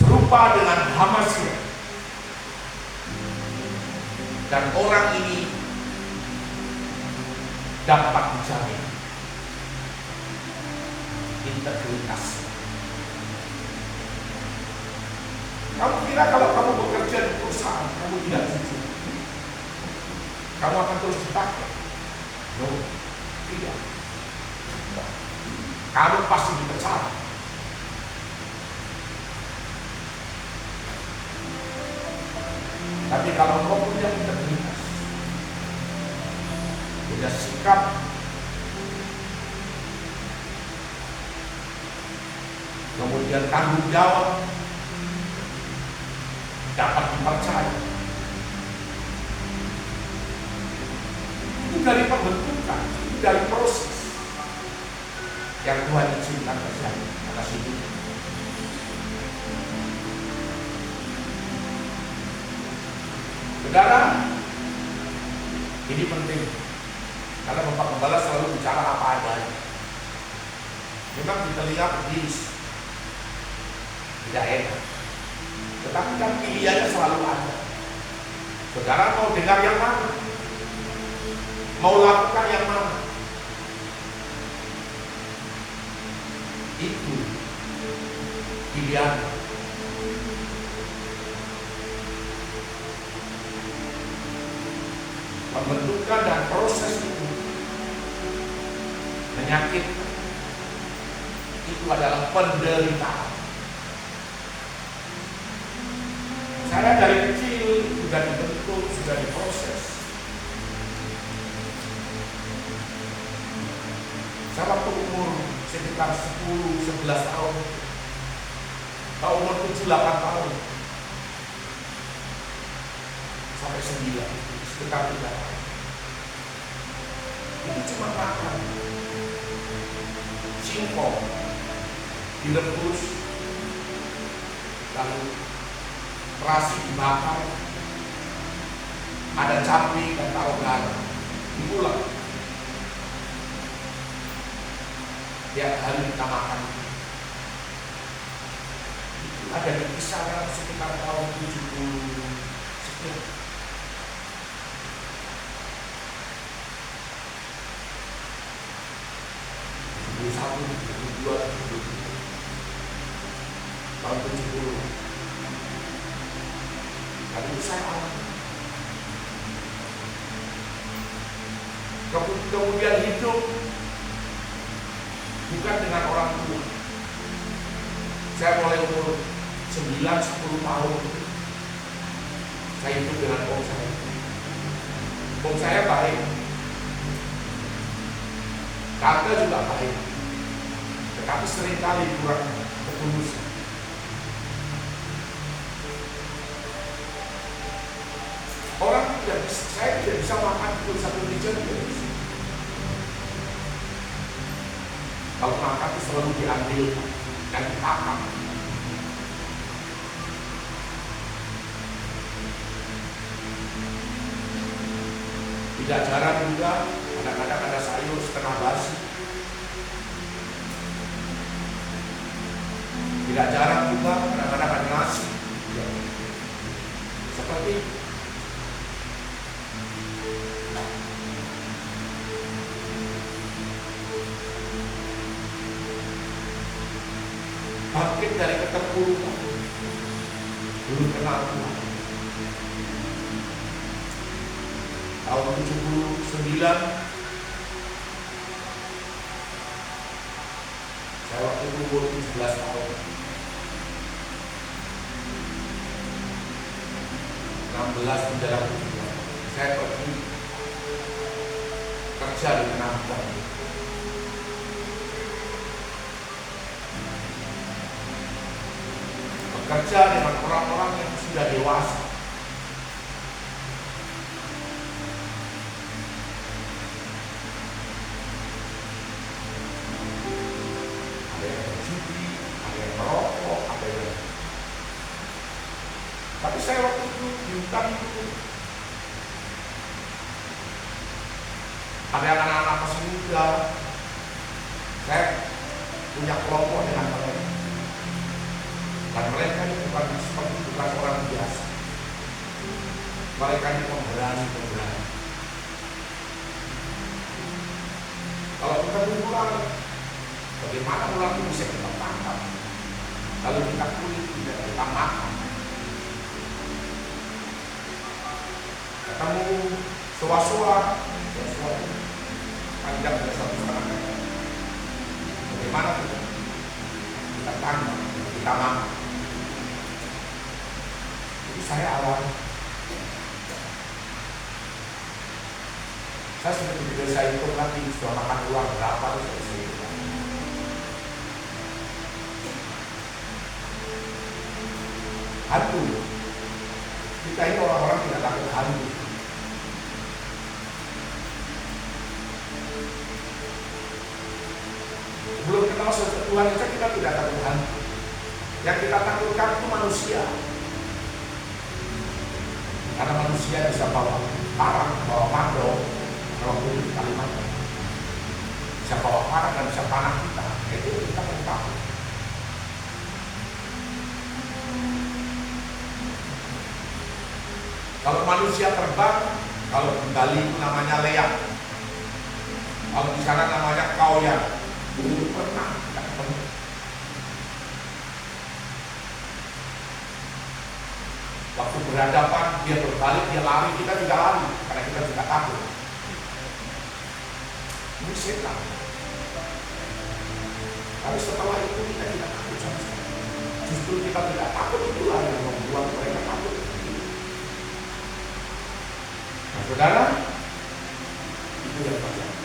Serupa dengan Hamasiah. Dan orang ini dapat dijamin integritas. Kamu kira kalau kamu bekerja di perusahaan, kamu tidak jujur, kamu akan terus dipakai? No, tidak. Kamu pasti dipecat. Tapi kalau kau punya integritas, punya sikap, kemudian tanggung jawab, dapat dipercaya, itu dari pembentukan, itu dari proses yang Tuhan izinkan terjadi atas hidup. Saudara, ini penting karena Bapak Gembala selalu bicara apa adanya. Memang kita lihat tidak enak, tetapi kan pilihannya selalu ada. Saudara mau dengar yang mana? Mau lakukan yang mana? Itu pilihan. pembentukan dan proses itu menyakitkan. Itu adalah penderitaan. Saya dari kecil sudah dibentuk, sudah diproses. Saya waktu umur sekitar 10-11 tahun, kalau umur 7-8 tahun, sampai 9, sekitar 3 tahun. Ini cuma makan singkong, direbus, lalu terasi dibakar, ada cabai dan taruh garam, diulek. Tiap hari kita makan. Ada di kisaran sekitar tahun 70 sekian. Tahun 70. Tapi itu saya alami. Kemudian hidup bukan dengan orang tua. Saya mulai umur 9-10 tahun. Saya hidup dengan om saya. Om saya baik. Tante juga baik. Tetapi seringkali kurang ketulusan. Orang tidak bisa, saya tidak bisa makan pun satu meja tidak bisa. Kalau makan itu selalu diambil dan dipakam. Tidak jarang juga kadang-kadang ada sayur setengah basi. Tidak jarang juga kadang-kadang ada nasi. Seperti bangkit dari keterpurukan, belum kenal Tuhan. Tahun 79, saya waktu umur 17 tahun, 16 menjelang 17, saya pergi kerja di Penambang. Bekerja dengan orang-orang yang sudah dewasa. Ada yang berjudi, ada yang merokok, ada yang... Tapi saya waktu itu di hutan itu ada anak-anak masih muda. Saya punya kelompok dengan mereka. Dan mereka ini bukan orang biasa. Mereka ini pemberani. Kalau kita ular, bagaimana ular itu bisa kita tangkap? Kalau kita kulit tidak kita makan. Ketemu soa-soa panjang dari 1,5 meter. Bagaimana kita tangkap, kita makan? Saya alami. Saya sudah tidak bisa hitung lagi sudah makan uang berapa itu saya bisa hitung. Hantu. Kita ini orang-orang tidak takut hantu. Belum kenal Tuhan saja kita tidak takut hantu. Yang kita takutkan itu manusia. Karena manusia bisa bawa parang, bawa mandau, kalau boleh di Kalimantan. Bisa bawa parang dan bisa panah kita. Itu kita kan takut. Kalau manusia terbang, kalau di Bali itu namanya leak. Kalau di sana namanya kaoyan. Belum pernah tidak ketemu. Waktu berhadapan, dia berbalik, dia lari, kita juga lari. Karena kita tidak takut. Ini setan. Tapi setelah itu kita tidak takut sama sekali. Justru kita tidak takut, itulah yang membuat mereka takut. Nah, saudara, itu yang terjadi.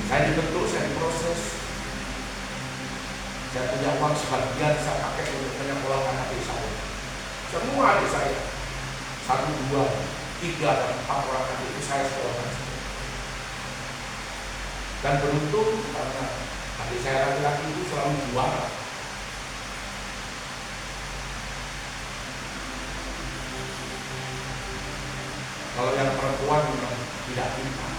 Saya dibentuk, saya diproses. Saya punya uang sebagian saya pakai untuk menyekolahkan adik saya. Semua adik saya, 1, 2, 3, dan 4 orang adik itu saya sekolahkan. Dan beruntung karena adik saya laki-laki itu selalu juara. Kalau yang perempuan memang tidak pintar.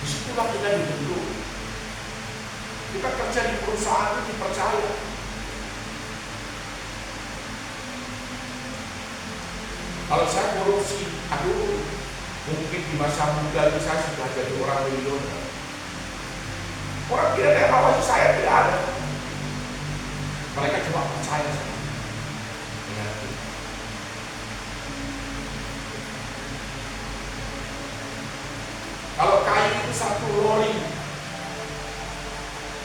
Disitulah kita dibentuk. Kita kerja di perusahaan itu dipercaya. Kalau saya korupsi, aduh, mungkin di masa muda itu saya sudah jadi orang milioner. Orang tidak ada awasi saya, tidak ada. Mereka cuma percaya sama. Kalau kayu itu 1 lori,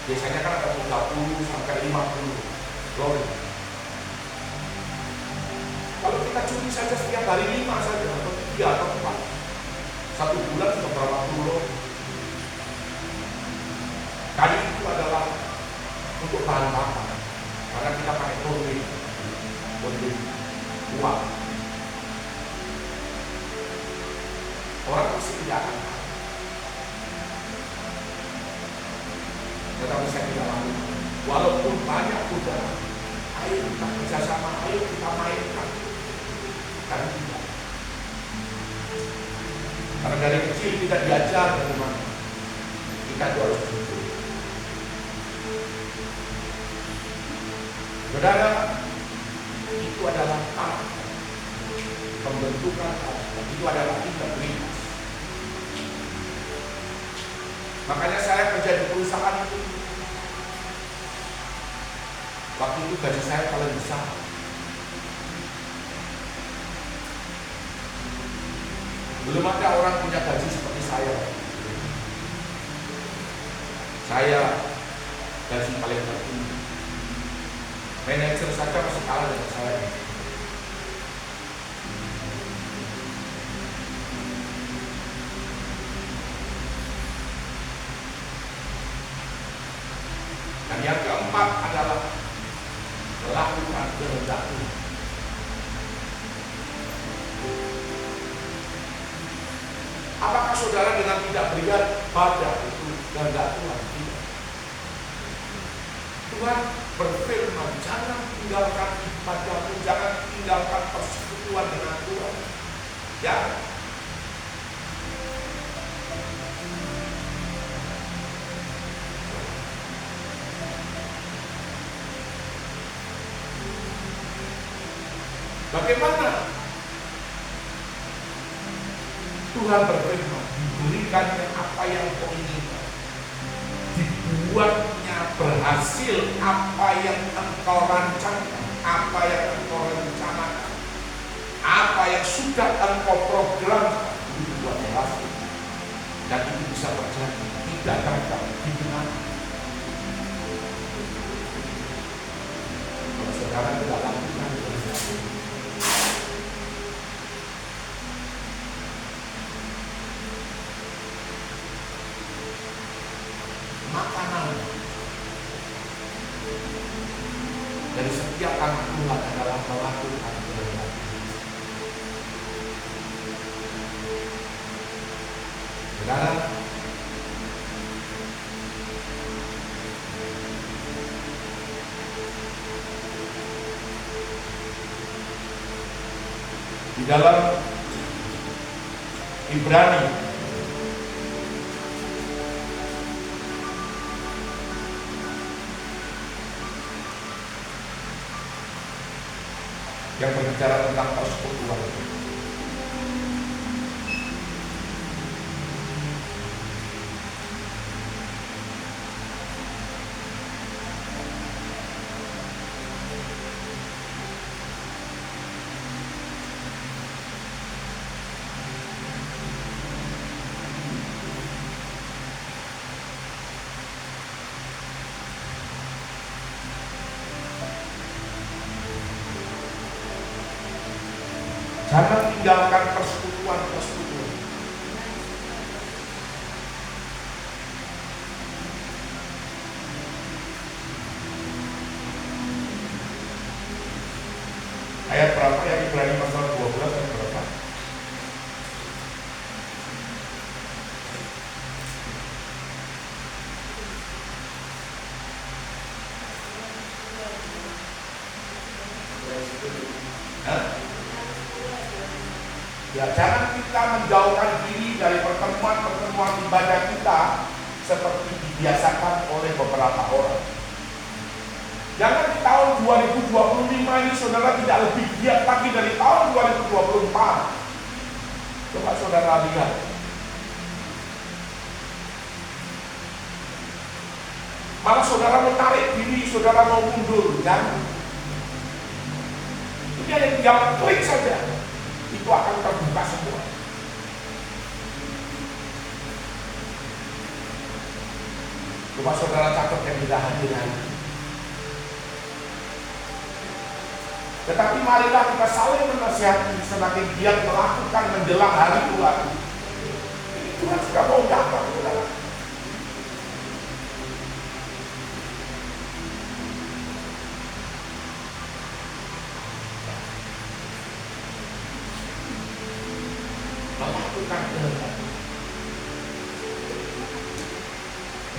biasanya kan ada 30 sampai 50 lori. Kalau kita curi saja setiap hari 5 saja, atau 3 atau 4, 1 bulan sudah berapa puluh lori. Kayu itu adalah untuk bahan bakar, karena kita pakai turbin uang. Orang pasti tidak akan tahu. Tetapi saya tidak malu. Walaupun banyak kuda, ayo kita kerjasama, ayo kita mainkan. Karena tidak. Karena dari kecil kita diajar bagaimana kita harus jujur. Saudara, itu adalah karakter, pembentukan karakter, itu adalah integritas. Makanya saya kerja di perusahaan itu. Waktu itu gaji saya paling besar. Belum ada orang punya gaji seperti saya. Saya gaji paling tertinggi. Manajer saja masih kalah dengan saya. Dan yang keempat adalah melakukan kehendak Tuhan. Apakah saudara dengan tidak beribadah pada itu kehendak Tuhan? Tidak. Tuhan berfirman, jangan tinggalkan ibadahmu, jangan tinggalkan persekutuan dengan Tuhan. Ya. Bagaimana Tuhan berfirman, diberikannya apa yang kau inginkan, dibuatnya berhasil apa yang engkau rancangkan, apa yang engkau rencanakan, apa yang sudah engkau programkan, dibuat berhasil. Dan itu bisa terjadi, tidak gagal, dibenarkan. Kalau saudara tidak lakukan, makanan dari setiap anak Tuhan adalah melakukan kehendak. Saudara, di dalam Ibrani yang berbicara tentang persekutuan. Jangan tinggalkan persekutuan-persekutuan. Ayat berapa yang Ibrani pasal 12 ayat berapa? Ya, jangan kita menjauhkan diri dari pertemuan-pertemuan ibadah kita seperti dibiasakan oleh beberapa orang. Jangan di tahun 2025 ini saudara tidak lebih giat lagi dari tahun 2024. Coba saudara lihat. Malah saudara mau tarik diri, saudara mau mundur, kan? Itu yang klik saja, itu akan terbuka semua. Coba saudara catat yang tidak hadir hari ini. Tetapi marilah kita saling menasihati, semakin giat melakukan menjelang hari Tuhan. Ini Tuhan sudah mau datang, saudara. Melakukan kehendak.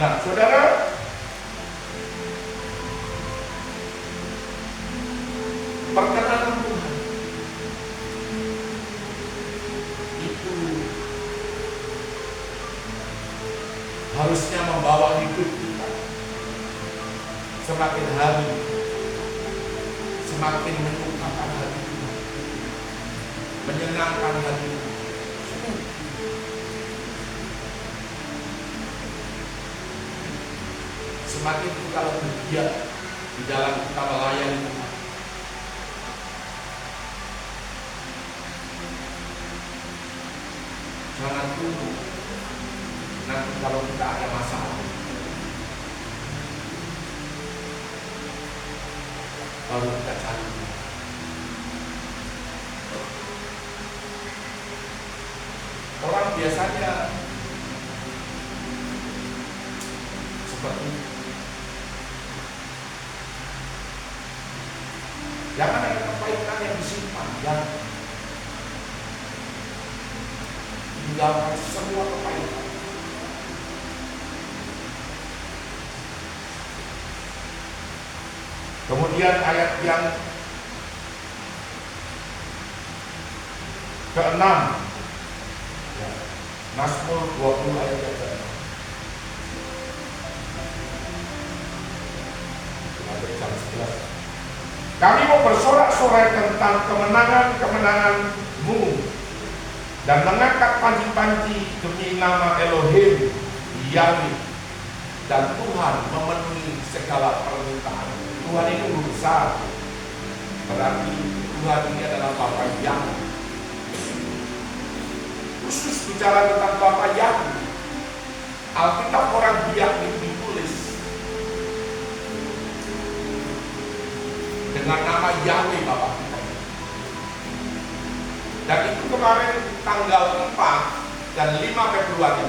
Nah, saudara, perkenanan Tuhan itu harusnya membawa hidup kita semakin hari semakin menyukakan hati Tuhan, menyenangkan hati Tuhan. Semakin kita lebih giat di dalam kita melayani Tuhan. Jangan tunggu nanti kalau kita ada masalah baru kita cari. Orang biasanya seperti itu. Jangan ada kepahitan yang disimpan, jangan. Tinggalkan semua kepahitan. Kemudian ayat yang ke-6, ya, Mazmur 20 ayat yang ke-6. Jam 11. Kami mau bersorak-sorai tentang kemenangan-kemenangan-Mu dan mengangkat panji-panji demi nama Elohim Yahweh, dan Tuhan memenuhi segala permintaan. Tuhan itu besar, berarti Tuhan ini adalah Bapa Yahweh. Khusus bicara tentang Bapa Yahweh, Alkitab orang Biak itu ditulis dengan nama Yahweh Bapa kita. Dan itu kemarin tanggal 4 dan 5 Februari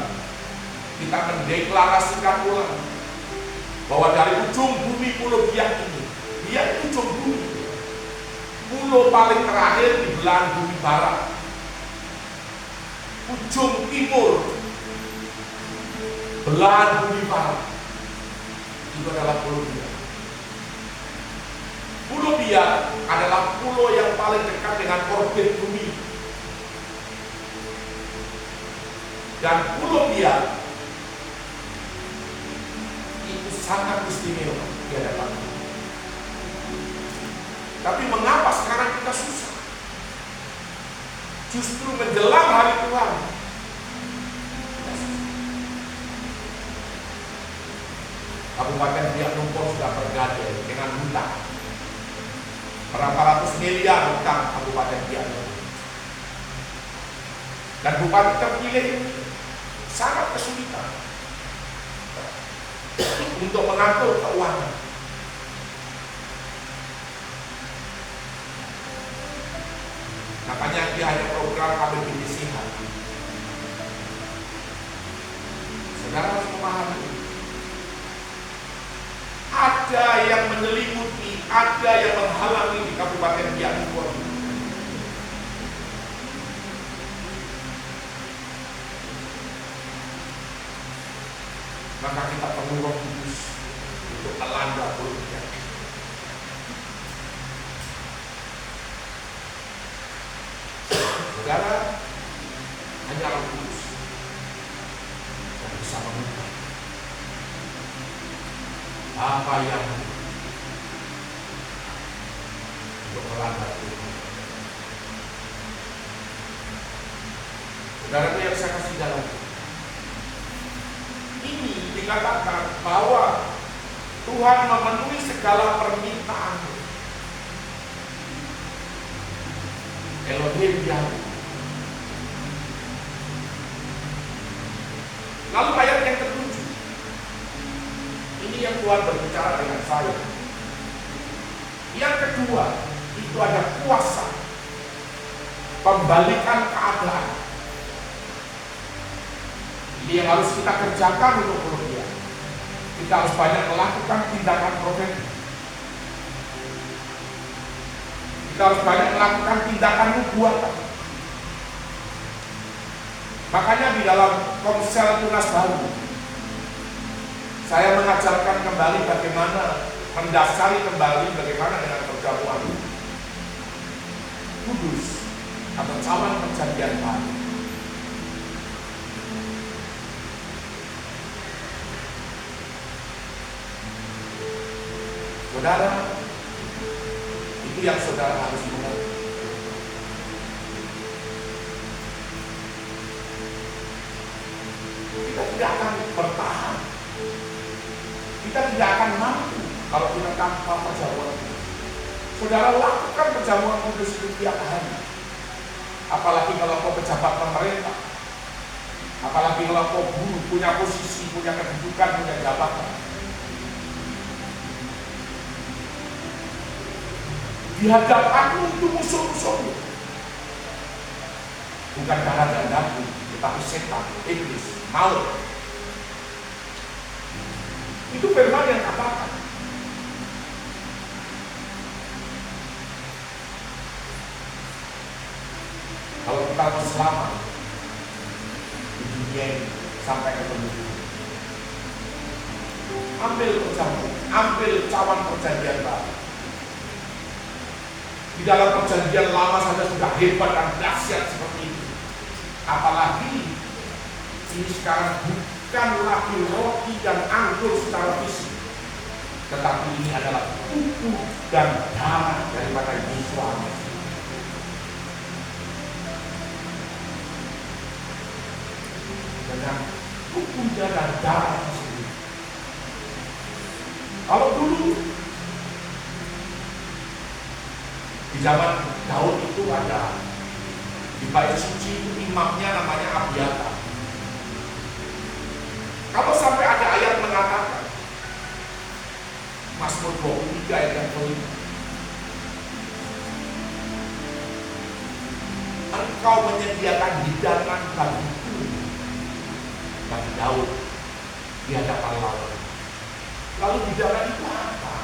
kita mendeklarasikan ulang bahwa dari ujung bumi Pulau Biak ini, Biak itu ujung bumi, pulau paling terakhir di belahan bumi barat, ujung timur belahan bumi barat, itu adalah Pulau Biak. Pulau Biak adalah pulau yang paling dekat dengan orbit bumi. Dan Pulau Biak itu sangat istimewa di hadapan Tuhan. Tapi mengapa sekarang kita susah? Justru menjelang hari Tuhan kita susah. Kabupaten Biak Numfor sudah bergadai dengan hutang berapa ratus miliar hutang Kabupaten Biak Numfor. Dan bupati terpilih sangat kesulitan untuk mengatur keuangan. Makanya dia hanya program KBBI Sehat. Saudara harus memahami, ada yang menyelimuti, ada yang menghalangi di Kabupaten Cianjur. Maka kita perlu Roh Kudus untuk melanda perutnya. Saudara, hanya Roh Kudus yang bisa mengubah apa yang untuk melanda perutnya. Saudara yang saya kasih dalam ini dikatakan bahwa Tuhan memenuhi segala permintaan. Elohim Yahweh. Lalu ayat yang ke-7. Ini yang Tuhan berbicara dengan saya. Yang kedua, itu ada kuasa pembalikan keadaan. Ini yang harus kita kerjakan untuk kemudian. Kita harus banyak melakukan tindakan profetik. Kita harus banyak melakukan tindakan nubuatan. Makanya di dalam Komsel Tunas Baru, saya mengajarkan kembali bagaimana mendasari kembali bagaimana dengan perjamuan kudus atau cawan perjanjian baru. Saudara, itu yang saudara harus mengerti. Kita tidak akan bertahan. Kita tidak akan mampu kalau kita tanpa perjamuan kudus. Saudara, lakukan perjamuan kudus itu tiap hari. Apalagi kalau kau pejabat pemerintah. Apalagi kalau kau guru, punya posisi, punya kedudukan, punya jabatan. Di hadapanmu itu musuh-musuhmu. Bukan darah dan daging, tetapi setan, iblis, maut. Itu firman yang katakan. Kalau kita mau selamat di dunia ini sampai ketemu Tuhan, ambil perjamuan, ambil cawan perjanjian baru. Di dalam perjanjian lama saja sudah hebat dan dahsyat seperti itu. Apalagi ini sekarang bukan lagi roti dan anggur secara fisik, tetapi ini adalah tubuh dan darah daripada Yesus. Dengan tubuh dan darah tersebut. Kalau dulu di zaman Daud itu ada di bait suci imamnya namanya Abiatar. Kalau sampai ada ayat mengatakan Mazmur 23 ayat yang kelima, engkau menyediakan hidangan bagiku, bagi Daud di hadapan lawan. Lalu hidangan itu apa?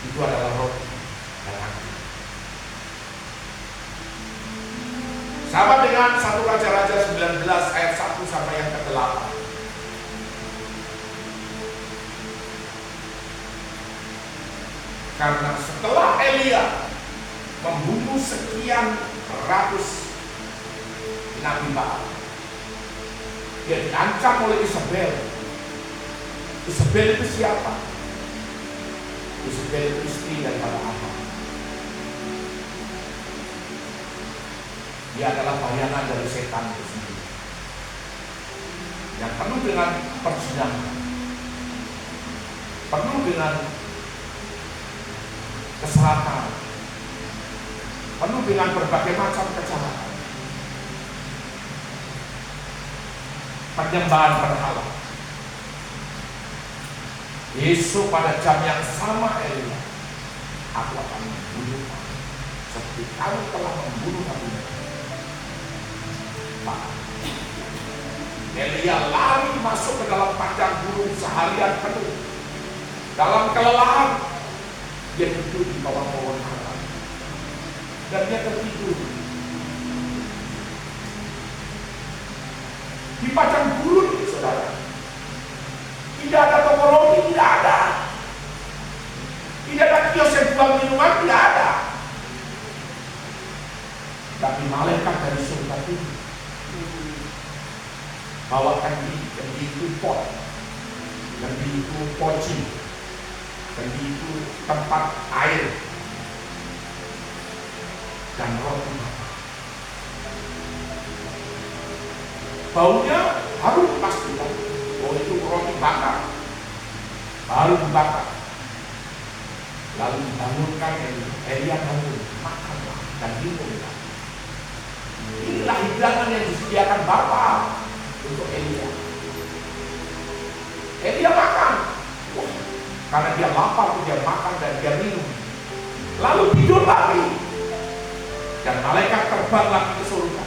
Itu adalah roti dan anggur. Sama dengan 1 Raja-Raja 19 ayat 1 sampai yang ke-8. Karena setelah Elia membunuh sekian ratus Nabi Baal, dia diancam oleh Isabel. Isabel itu siapa? Isabel itu istri daripada Ahab. Dia adalah bayangan dari setan itu sendiri, yang penuh dengan perzinahan, penuh dengan keserakahan, penuh dengan berbagai macam kejahatan, penyembahan berhala. Besok pada jam yang sama Elia, aku akan membunuh. seperti kamu telah membunuh Nabi. Elia lari masuk ke dalam padang gurun seharian penuh. Dalam kelelahan, dia tidur di bawah pohon ara. Dan dia tertidur. Di padang gurun ini, saudara. Tidak ada toko roti, tidak ada. Tidak ada kios yang jual minuman, tidak ada. Tapi malaikat dari surga itu bawakan kendi itu pot, kendi itu poci, kendi itu tempat air, dan roti. Baunya harum pasti, oh itu roti bakar, baru dibakar. Lalu dibangunkan Elia bangun, makanlah dan minumlah. Inilah hidangan yang disediakan Bapa untuk Elia. Elia makan. Wah, karena dia lapar, dia makan dan dia minum. Lalu tidur lagi. Dan malaikat terbang lagi ke surga.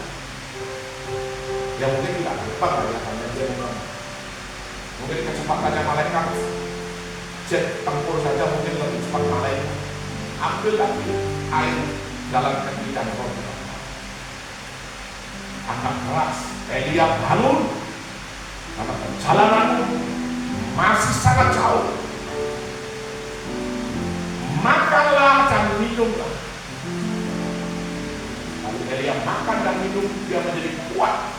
Ya mungkin tidak terbang ya, karena dia memang mungkin kecepatannya malaikat jet tempur saja mungkin lebih cepat malaikat. Ambil lagi air dalam kendi dan roti. Agak keras, Elia bangun karena perjalanan masih sangat jauh. Makanlah dan minumlah. Lalu Elia makan dan minum, dia menjadi kuat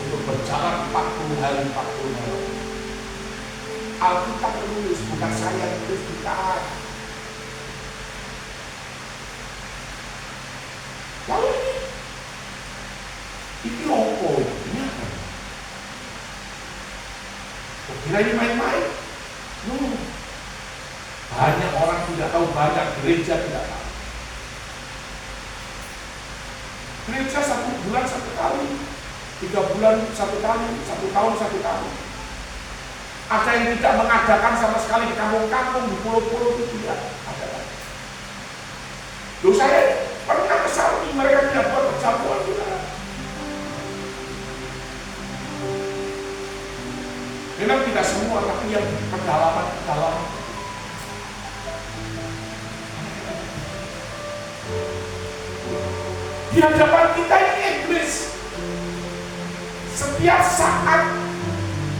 untuk berjalan 40 hari 40 malam. Alkitab menulis, bukan saya yang tulis, bukan. Lalu ini apa ini? Kira ini main-main? Banyak orang tidak tahu, banyak gereja tidak tahu. Gereja 1 bulan 1 kali, 3 bulan 1 kali, 1 tahun 1 kali. Ada yang tidak mengadakan sama sekali di kampung-kampung, di pulau-pulau itu tidak ada. Loh, saya pernah ke Saudi, mereka tidak buat perjamuan juga. Memang tidak semua, tapi yang kedalaman. Di hadapan kita ini iblis. Setiap saat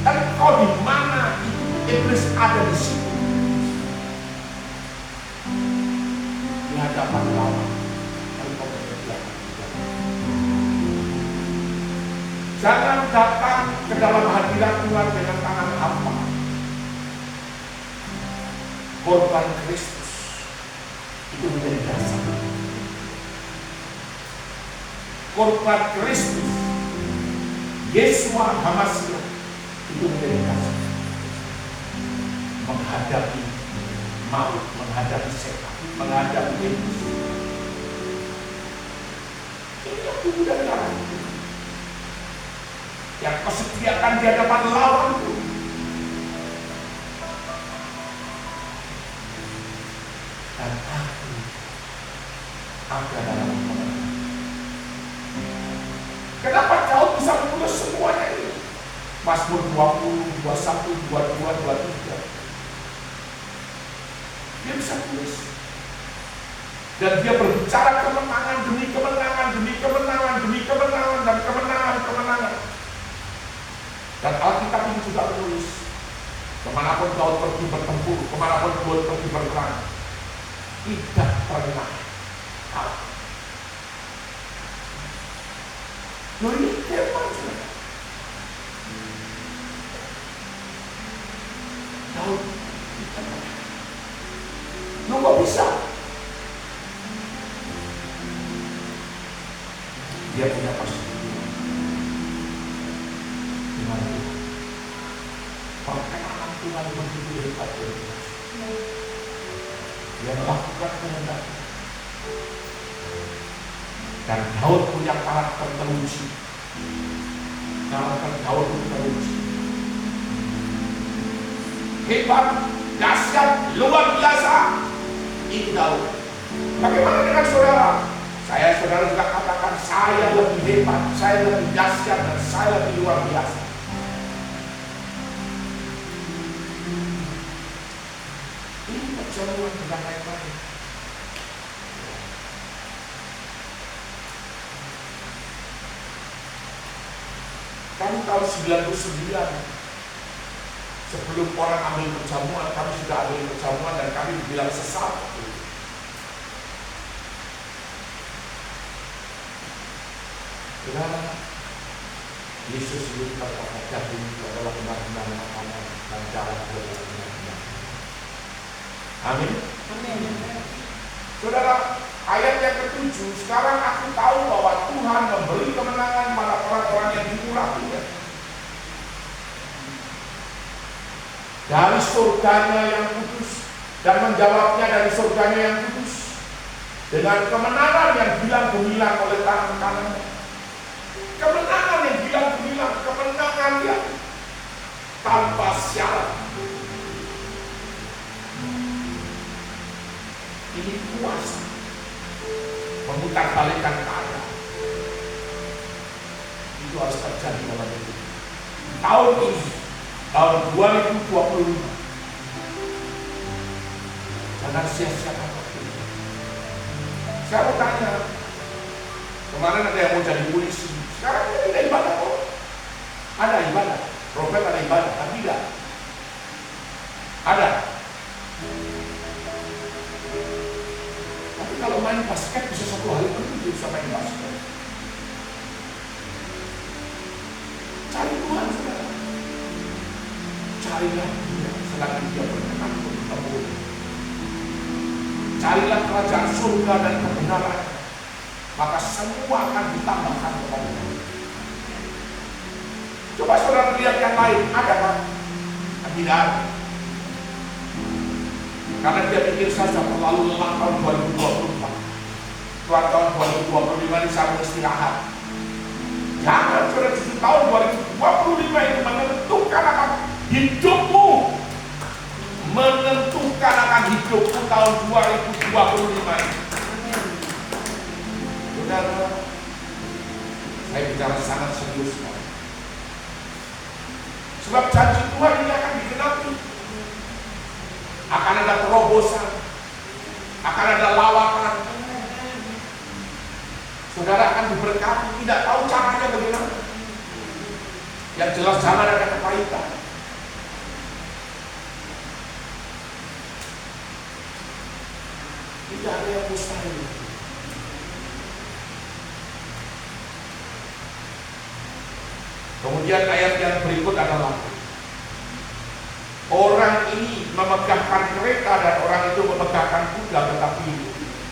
engkau di mana iblis ada di situ. Di hadapan lawan engkau bekerja. Jangan datang ke dalam hadirat Tuhan dengan tangan hampa. Korban Kristus itu menjadi dasar. Korban Kristus, Yesua Hamasiah itu menjadi dasar. Menghadapi maut, menghadapi setan, menghadapi iblis. Inilah tubuh dan darah yang kau sediakan di hadapan lawanku. Dan aku ada dalam kemenangan. Kenapa Daud bisa menulis semuanya ini? Mazmur 20, 21, 22, 23. Dia bisa tulis. Dan dia berbicara kemenangan demi kemenangan, demi kemenangan, demi kemenangan, dan kemenangan. Dan Alkitab ini juga menulis, kemanapun Daud pergi bertempur, kemanapun Daud pergi berperang, tidak pernah kalah. Loh, ini firman saudara. Daud tidak pernah. Loh, kok bisa? Dia punya persetujuan dengan Tuhan. Perkenanan Tuhan begitu hebat. Dia melakukan kehendak. Dan Daud punya karakter teruji. Karakter Daud itu teruji. Hebat, dahsyat, luar biasa. Itu Daud. Bagaimana dengan saudara? Saudara juga katakan, saya lebih hebat, saya lebih dahsyat, dan saya lebih luar biasa. Ini perjamuan bukan main-main. Kami tahun 99, sebelum orang ambil perjamuan, kami sudah ambil perjamuan dan kami bilang sesat. Saudara, Yesus itu berkata daging adalah benar-benar makanan dan darah adalah benar-benar. Amin. Saudara, ayat yang ke-7, sekarang aku tahu bahwa Tuhan memberi kemenangan pada orang-orang yang diurapinya. Dari surganya yang kudus dan menjawabnya dari surganya yang kudus dengan kemenangan yang bilang gemilang oleh tangan kanannya. Kemenangan yang bilang gemilang, kemenangan yang tanpa syarat. Ini kuasa memutarbalikkan keadaan. Itu harus terjadi dalam hidup. Tahun ini, tahun 2025, jangan sia-siakan waktu. Saya mau tanya, kemarin ada yang mau jadi polisi, sekarang dia tidak ibadah kok. Ada ibadah, Robert ada ibadah, tapi tidak. Ada. Tapi kalau main basket bisa satu hari penuh bisa main basket. Cari Tuhan, saudara. Carilah Dia selagi Dia berkenan untuk ketemu. Carilah kerajaan surga dan kebenaran, maka semua akan ditambahkan kepada kita. Coba saudara lihat yang lain, ada kan? Tidak ada. Karena dia pikir saya sudah terlalu lelah tahun 2024. Tuhan tahun 2025 ini saya mau istirahat. Jangan saudara, justru tahun 2025 itu menentukan akan hidupmu. Menentukan akan hidupmu tahun 2025 ini. Saudara, saya bicara sangat serius. Sebab janji Tuhan ini akan digenapi. Akan ada terobosan, akan ada lawakan. Saudara akan diberkati, tidak tahu caranya bagaimana. Yang jelas jangan ada kepahitan. Tidak ada yang mustahil. Kemudian ayat yang berikut adalah orang ini memegahkan kereta dan orang itu memegahkan kuda, tetapi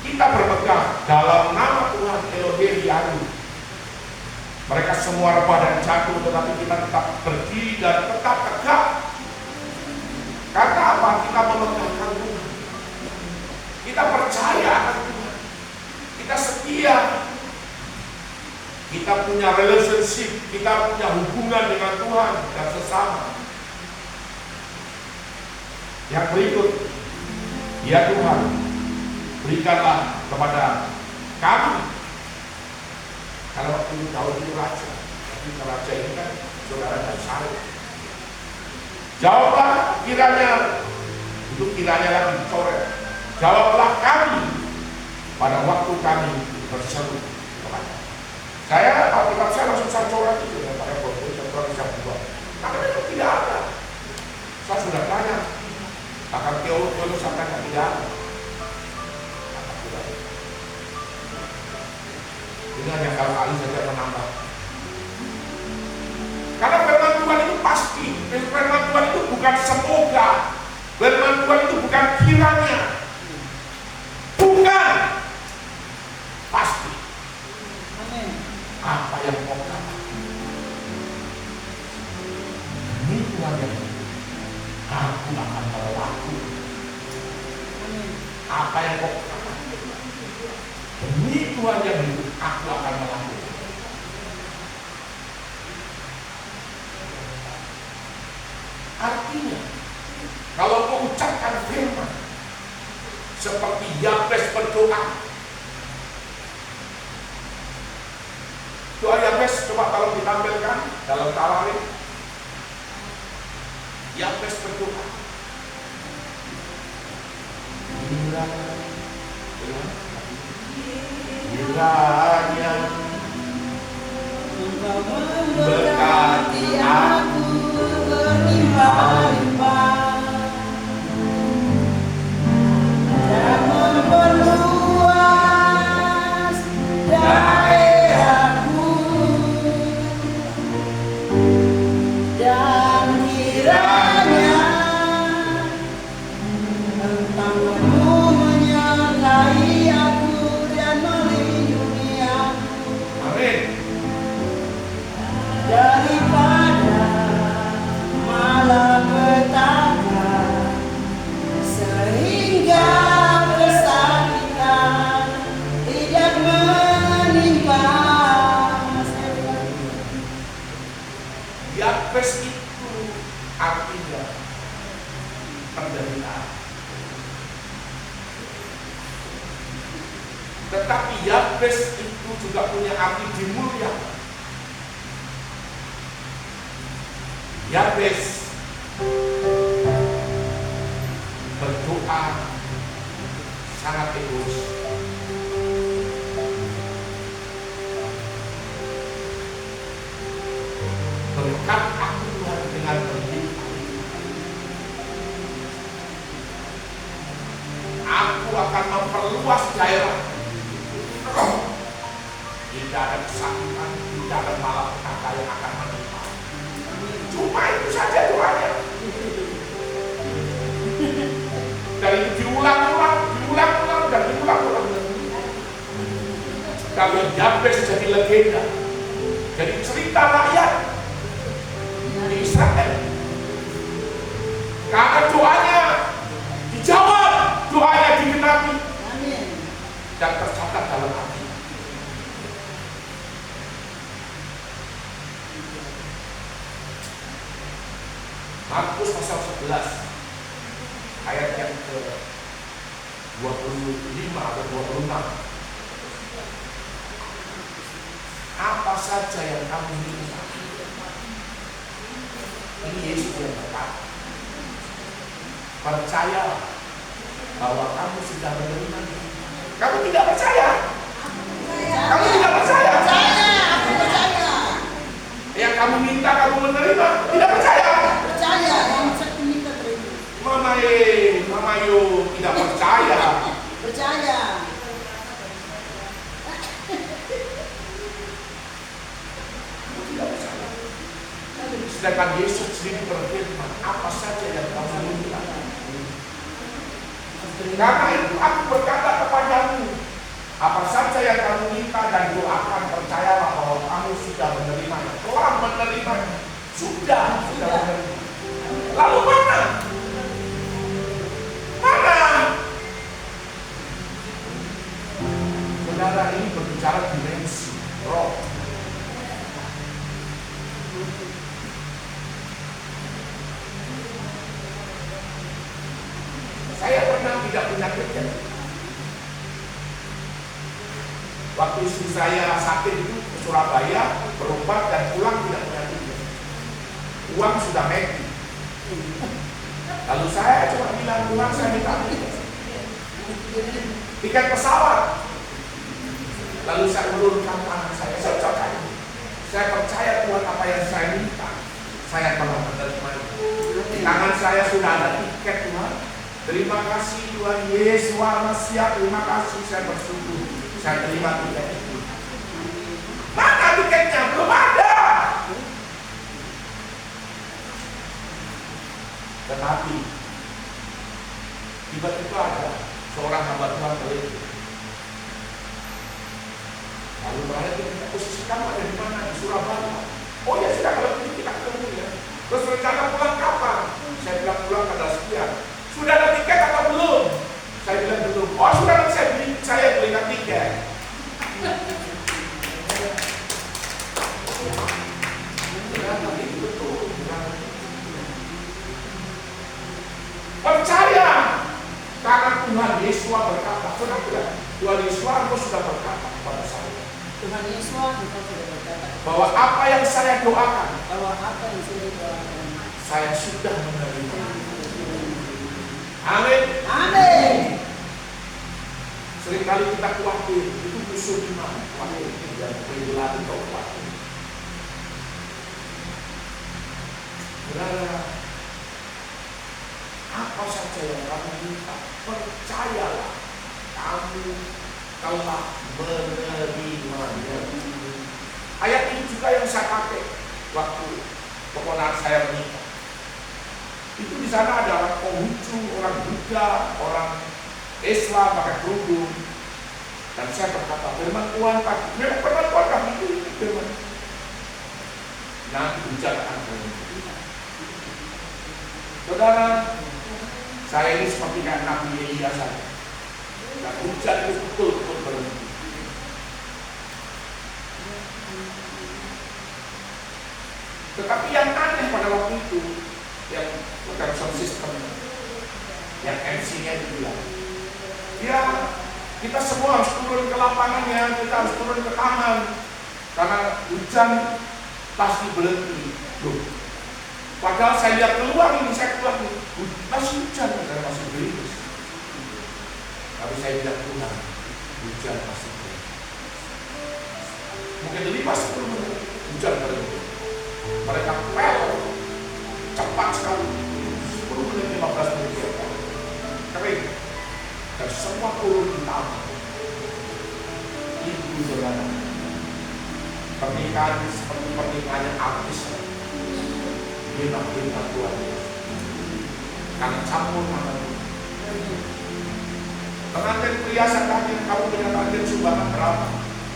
kita berpegang dalam nama Tuhan Elohim Yahweh. Mereka semua rebah dan jatuh, tetapi kita tetap berdiri dan tetap tegak. Karena apa? Kita memegahkan Tuhan. Kita percaya akan Tuhan. Kita setia. Kita punya relationship, kita punya hubungan dengan Tuhan dan sesama. Yang berikut, ya Tuhan, berikanlah kepada kami. Kalau waktu itu tahu itu raja, tapi raja ini kan saudara dan saya. Jawablah kiranya, itu kiranya lagi coret. Jawablah kami pada waktu kami berseru kepada. Saya Alkitab saya langsung saya coret itu ya, pakai foto, saya coret saya buat. Karena itu tidak ada. Saya sudah tanya. Akan teolog sampai tidak ada. Ini hanya kali saja menambah. Karena firman Tuhan itu pasti. Firman Tuhan itu bukan semoga. Firman Tuhan itu bukan kiranya. Bukan. Pasti. Apa yang kau katakan? Ini Tuhan yang aku akan berlaku. Apa yang kau katakan? Demi Tuhan yang hidup, aku akan melakukan. Artinya, kalau kau ucapkan firman seperti Yabes berdoa. Doa Yabes coba kalau ditampilkan dalam tarawih. Yabes berdoa. Kiranya Engkau memberkati aku berlimpah-limpah dan memperluas daerahku, dan kiranya Engkau menyertai aku dan melindungi aku. Amin. Daripada malapetaka sehingga kesakitan tidak menimpa. Yabes itu artinya penderitaan. Tetapi Yabes itu juga punya arti dimuliakan. Yabes berdoa sangat egois. Berkat aku Tuhan dengan berlimpah. Aku akan memperluas daerah. Tidak ada kesakitan, tidak ada malapetaka yang akan menimpa. Cuma itu saja doanya. Dan itu diulang-ulang, dan diulang-ulang. Kalau Yabes jadi legenda, jadi cerita rakyat di Israel. Karena doanya dijawab, doanya digenapi, dan tercatat dalam hati. Markus pasal 11 ayat yang ke 25 atau 26. Apa saja yang kamu minta, ini Yesus yang berkata, percaya bahwa kamu sudah menerima. Kamu tidak percaya? Kamu tidak percaya? Aku percaya. Yang kamu minta kamu menerima, tidak percaya? Percaya yang saya minta terima. Mama yo tidak percaya. Percaya. Tidak percaya. Sedangkan Yesus sendiri berfirman, apa saja yang kamu minta. Karena itu aku berkata kepadamu, apa saja yang kamu minta dan doakan, percayalah bahwa kamu sudah menerima. Telah menerima. Sudah menerima. Lalu mana? Saudara, ini berbicara dimensi roh. Saya pernah tidak punya kerja. Waktu istri saya sakit itu ke Surabaya, berobat dan pulang tidak punya tiket. Uang sudah mati. Lalu saya cuma bilang, Tuhan saya minta tiket pesawat. Lalu saya ulurkan tangan saya ucapkan, saya percaya Tuhan apa yang saya minta, saya telah menerima. Di tangan saya sudah ada tiket Tuhan. Terima kasih Tuhan Yesus Masia, terima kasih, saya bersyukur, saya terima tiket itu. Mana tiketnya? Belum ada. Tetapi tiba-tiba ada seorang hamba Tuhan telepon. Lalu mereka kita posisi kamu ada di mana? Di Surabaya. Oh ya sudah, kalau begitu kita ketemu ya. Terus rencana pulang kapan? Saya bilang pulang tanggal sekian. Sudah ada tiket atau belum? Saya bilang belum. Oh sudah, nanti saya belikan tiket. Itu betul. Percaya karena Tuhan Yesus berkata, saudara, Tuhan Yesus sudah berkata kepada saya Tuhan Yesus engkau sudah berkata bahwa apa yang saya doakan, bahwa apa yang sudah doakan saya sudah menerima. Amin. Amin. Seringkali kita khawatir, itu musuh iman, khawatir dan perilaku khawatir. Saudara, apa saja yang kamu minta, percayalah kamu telah menerimanya. Ayat ini juga yang saya pakai waktu keponakan saya menikah. Itu di sana ada orang Konghucu, orang Buddha, orang Islam pakai kerudung. Dan saya berkata, firman Tuhan tadi, memang firman Tuhan kami ini firman. Nanti hujan akan berhenti. Saudara, saya ini seperti kayak Nabi Elia saja. Dan hujan itu betul-betul berhenti. Tetapi yang aneh pada waktu itu, yang protection system, yang MC-nya itu bilang, ya kita semua harus turun ke lapangannya, kita harus turun ke taman, karena hujan pasti berhenti. Loh, padahal saya lihat keluar ini, saya keluar ini, masih hujan, saya masih beriris. Tapi saya bilang Tuhan, hujan masih berhenti. Mungkin 5-10 menit, hujan berhenti. Mereka pel cepat sekali, 10 menit 15 menit kering, dan semua turun di taman. Itu saudara, pernikahan seperti pernikahannya artis, bintang-bintang Tuhan, karena campur tangan. Pengantin pria saya kamu dengan target sumbangan berapa?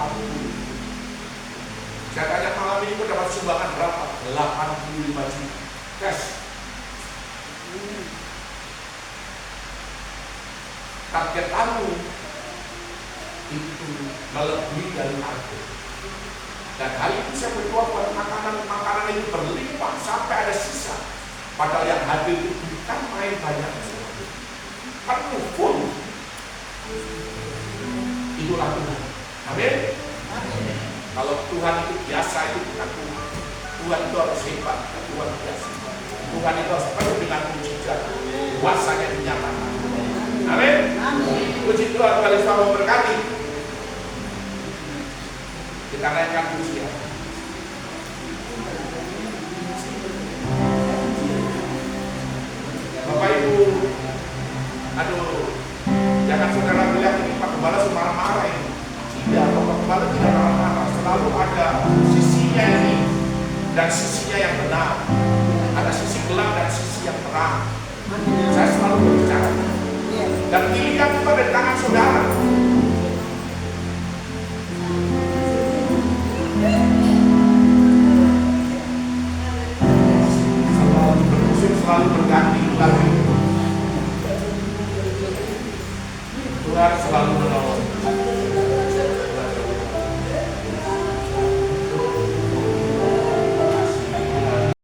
40. Saya tanya malam ini dapat sumbangan berapa? 85 juta cash. Target kamu itu melebihi dari target. Dan hari itu saya berdoa buat makanan itu berlimpah sampai ada sisa. Padahal yang hadir itu bukan main banyak, penuh full. Itulah Tuhan. Amin. Kalau Tuhan itu biasa, itu bukan Tuhan. Tuhan itu harus hebat, Tuhan biasa. Tuhan itu harus penuh dengan mujizat, kuasanya dinyatakan. Amin. Puji Tuhan, Tuhan Yesus memberkati. Kita naikkan pujian. Bapak Ibu, aduh, jangan saudara bilang ini Pak Gembala marah-marah ini. Tidak, Pak Gembala tidak marah-marah. Selalu ada sisinya ini dan sisinya yang benar. Ada sisi gelap dan sisi yang terang. Saya selalu berbicara. Dan pilihan itu ada di tangan saudara. Selalu berganti lagi. Tuhan selalu